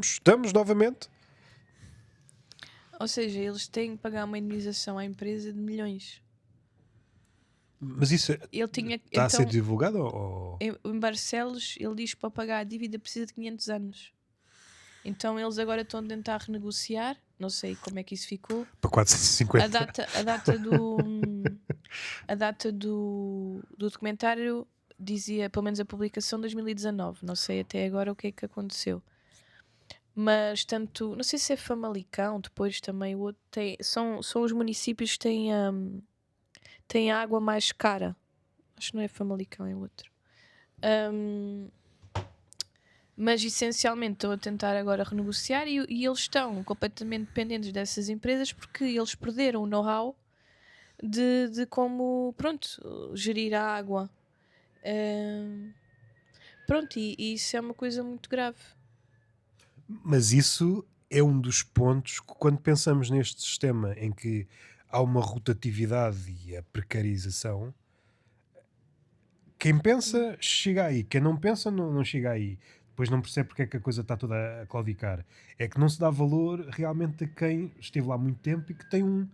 Estamos novamente. Ou seja, eles têm que pagar uma indemnização à empresa de milhões. Mas isso Ele tinha, está a ser então, divulgado? Ou... em Barcelos, ele diz que para pagar a dívida precisa de 500 anos. Então eles agora estão a tentar renegociar. Não sei como é que isso ficou. Para 450. A data do documentário dizia, pelo menos a publicação, 2019. Não sei até agora o que é que aconteceu. Mas tanto, não sei se é Famalicão, depois também o outro são os municípios que têm a água mais cara. Acho que não é Famalicão, é outro. Mas essencialmente estão a tentar agora renegociar e eles estão completamente dependentes dessas empresas porque eles perderam o know-how de como, pronto, gerir a água. Pronto, e isso é uma coisa muito grave. Mas isso é um dos pontos que, quando pensamos neste sistema em que há uma rotatividade e a precarização, quem pensa chega aí, quem não pensa não chega aí. Depois não percebe porque é que a coisa está toda a claudicar. É que não se dá valor realmente a quem esteve lá muito tempo e que tem um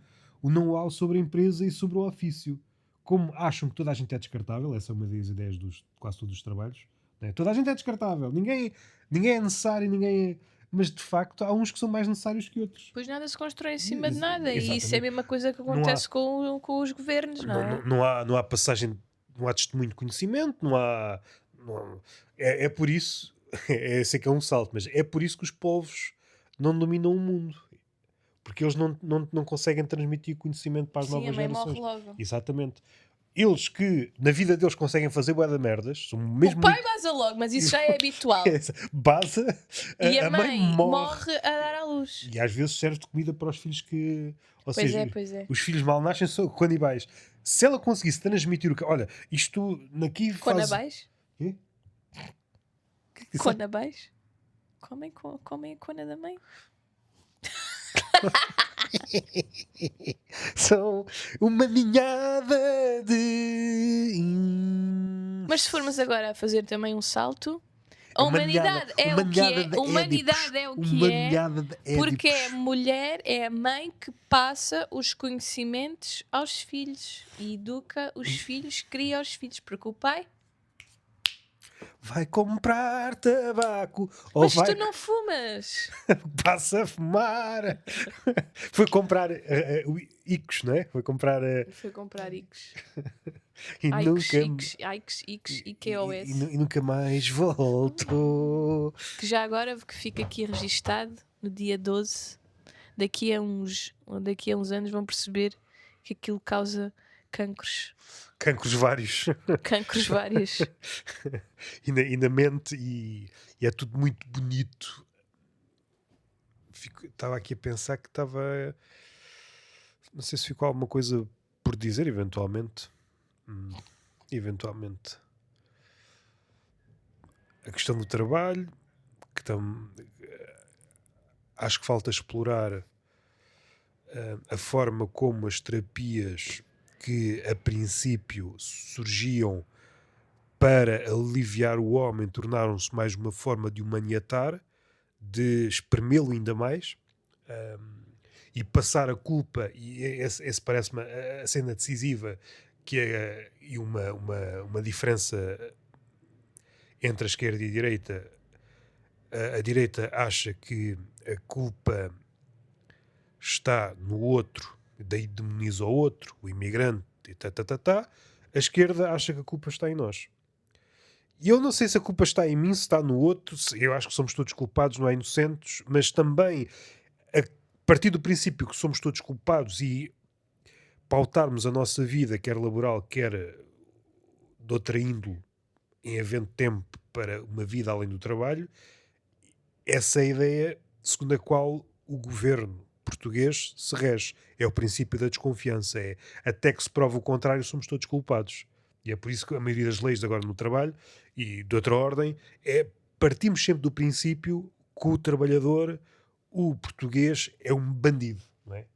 know-how sobre a empresa e sobre o ofício. Como acham que toda a gente é descartável, essa é uma das ideias de quase todos os trabalhos, né? Toda a gente é descartável, ninguém é necessário, mas de facto há uns que são mais necessários que outros. Pois nada se constrói em cima de nada. Exatamente. E isso é a mesma coisa que acontece com os governos, não é? Não há passagem, não há testemunho de conhecimento, não há é por isso sei que é um salto, mas é por isso que os povos não dominam o mundo, porque eles não conseguem transmitir conhecimento para as Sim, novas a mãe gerações. morre logo. Exatamente. Eles que na vida deles conseguem fazer bué de merdas, são mesmo O pai baza logo, mas isso já é habitual. Baza, E a mãe morre morre a dar à luz. e às vezes serve de comida para os filhos que. Ou Pois seja, pois é. os filhos mal nascem são canibais. Se ela conseguisse transmitir o que. Olha, isto aqui faz. Conabais? Quê? Conabais? Comem a cona da mãe? São uma ninhada de. Mas se formos agora a fazer também um salto, a humanidade é o que é. A humanidade é o que é. Porque é a mulher, é a mãe que passa os conhecimentos aos filhos e educa os filhos, cria os filhos. Porque o pai. Vai comprar tabaco. Mas tu não fumas. Passa a fumar. Foi comprar Icos, não é? Foi comprar. Foi comprar Icos. Icos, IKOS. E nunca mais voltou. Que já agora que fica aqui registado no dia 12 daqui a uns anos vão perceber que aquilo causa cancros, Cancros vários. cancros vários. E na mente, e é tudo muito bonito. Estava aqui a pensar que estava. Não sei se ficou alguma coisa por dizer, eventualmente. Eventualmente. A questão do trabalho, que acho que falta explorar a forma como as terapias que a princípio surgiam para aliviar o homem tornaram-se mais uma forma de o maniatar, de espremê-lo ainda mais, e passar a culpa, e esse parece-me a cena decisiva, que é e uma diferença entre a esquerda e a direita. A direita acha que a culpa está no outro, daí demoniza o outro, o imigrante, e tá. A esquerda acha que a culpa está em nós. E eu não sei se a culpa está em mim, se está no outro. Eu acho que somos todos culpados, não há inocentes, mas também a partir do princípio que somos todos culpados e pautarmos a nossa vida, quer laboral, quer de outra índole, em havendo tempo para uma vida além do trabalho, essa é a ideia segundo a qual o governo português se rege. É o princípio da desconfiança. É até que se prova o contrário, somos todos culpados. E é por isso que a maioria das leis de agora no trabalho e de outra ordem partimos sempre do princípio que o trabalhador, o português, é um bandido, não é?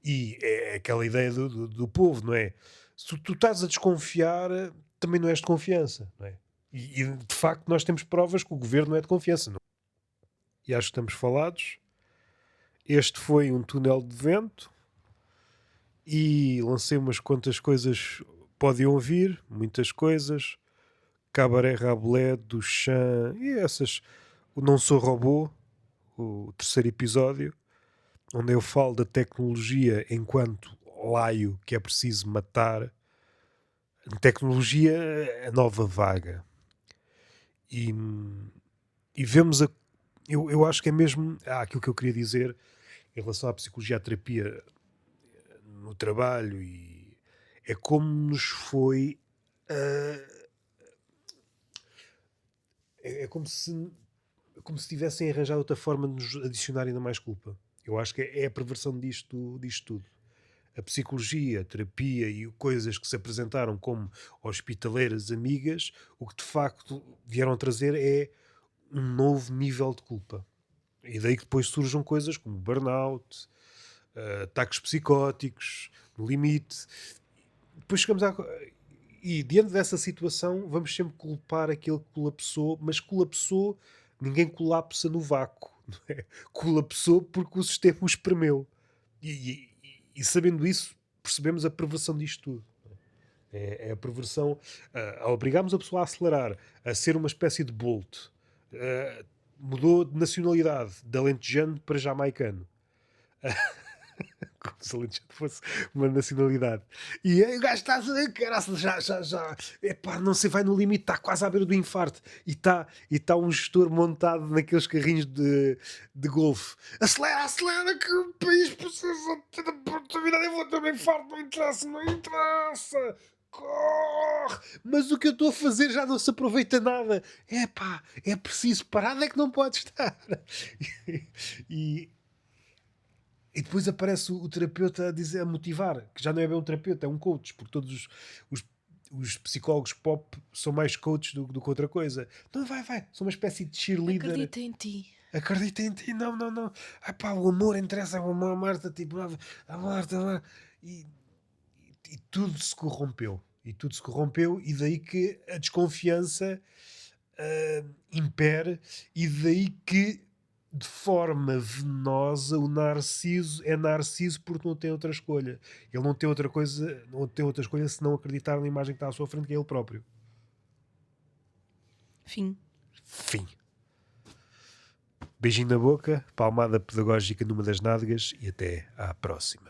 E é aquela ideia do povo, não é? Se tu estás a desconfiar, também não és de confiança, não é? E de facto nós temos provas que o governo não é de confiança. Não? E acho que estamos falados. Este foi um túnel de vento e lancei umas quantas coisas, podem ouvir, muitas coisas. Cabaré Rabelais, Duchamp e essas. O Não Sou Robô, o terceiro episódio, onde eu falo da tecnologia enquanto laio que é preciso matar. Tecnologia, a nova vaga. E, e vemos a. Eu acho que é mesmo aquilo que eu queria dizer em relação à psicologia, à terapia no trabalho, e é como nos foi. É como se tivessem arranjado outra forma de nos adicionar ainda mais culpa. Eu acho que é a perversão disto tudo. A psicologia, a terapia e coisas que se apresentaram como hospitaleiras amigas, o que de facto vieram trazer é um novo nível de culpa. E daí que depois surjam coisas como burnout, ataques psicóticos, no limite. Depois chegamos a. E diante dessa situação, vamos sempre culpar aquele que colapsou, mas colapsou, ninguém colapsa no vácuo, não é? Colapsou porque o sistema o espremeu. E sabendo isso, percebemos a perversão disto tudo. É a perversão, a obrigarmos a pessoa a acelerar, a ser uma espécie de Bolt. Mudou de nacionalidade, de alentejano para jamaicano. Como se alentejano fosse uma nacionalidade. E aí o gajo está a caraças, já. Epá, não sei, vai no limite, está quase à beira do infarto. E está um gestor montado naqueles carrinhos de golfe. Acelera, que o país precisa ter oportunidade. Eu vou ter um infarto, não interessa. Corre! Mas o que eu estou a fazer já não se aproveita nada. Epá, é preciso parar, é que não pode estar. e, e depois aparece o terapeuta a dizer, a motivar, que já não é bem um terapeuta, é um coach, porque todos os, os psicólogos pop são mais coaches do que outra coisa. Não, vai, são uma espécie de cheerleader. Acredita em ti. Acredita em ti, não. Ah pá, o amor interessa, o amor, a Marta, tipo, a Marta. E tudo se corrompeu. E daí que a desconfiança impere, e daí que de forma venenosa o narciso é narciso porque não tem outra escolha. Ele não tem outra coisa, não tem outra escolha senão acreditar na imagem que está à sua frente, que é ele próprio. Fim. Beijinho na boca, palmada pedagógica numa das nádegas e até à próxima.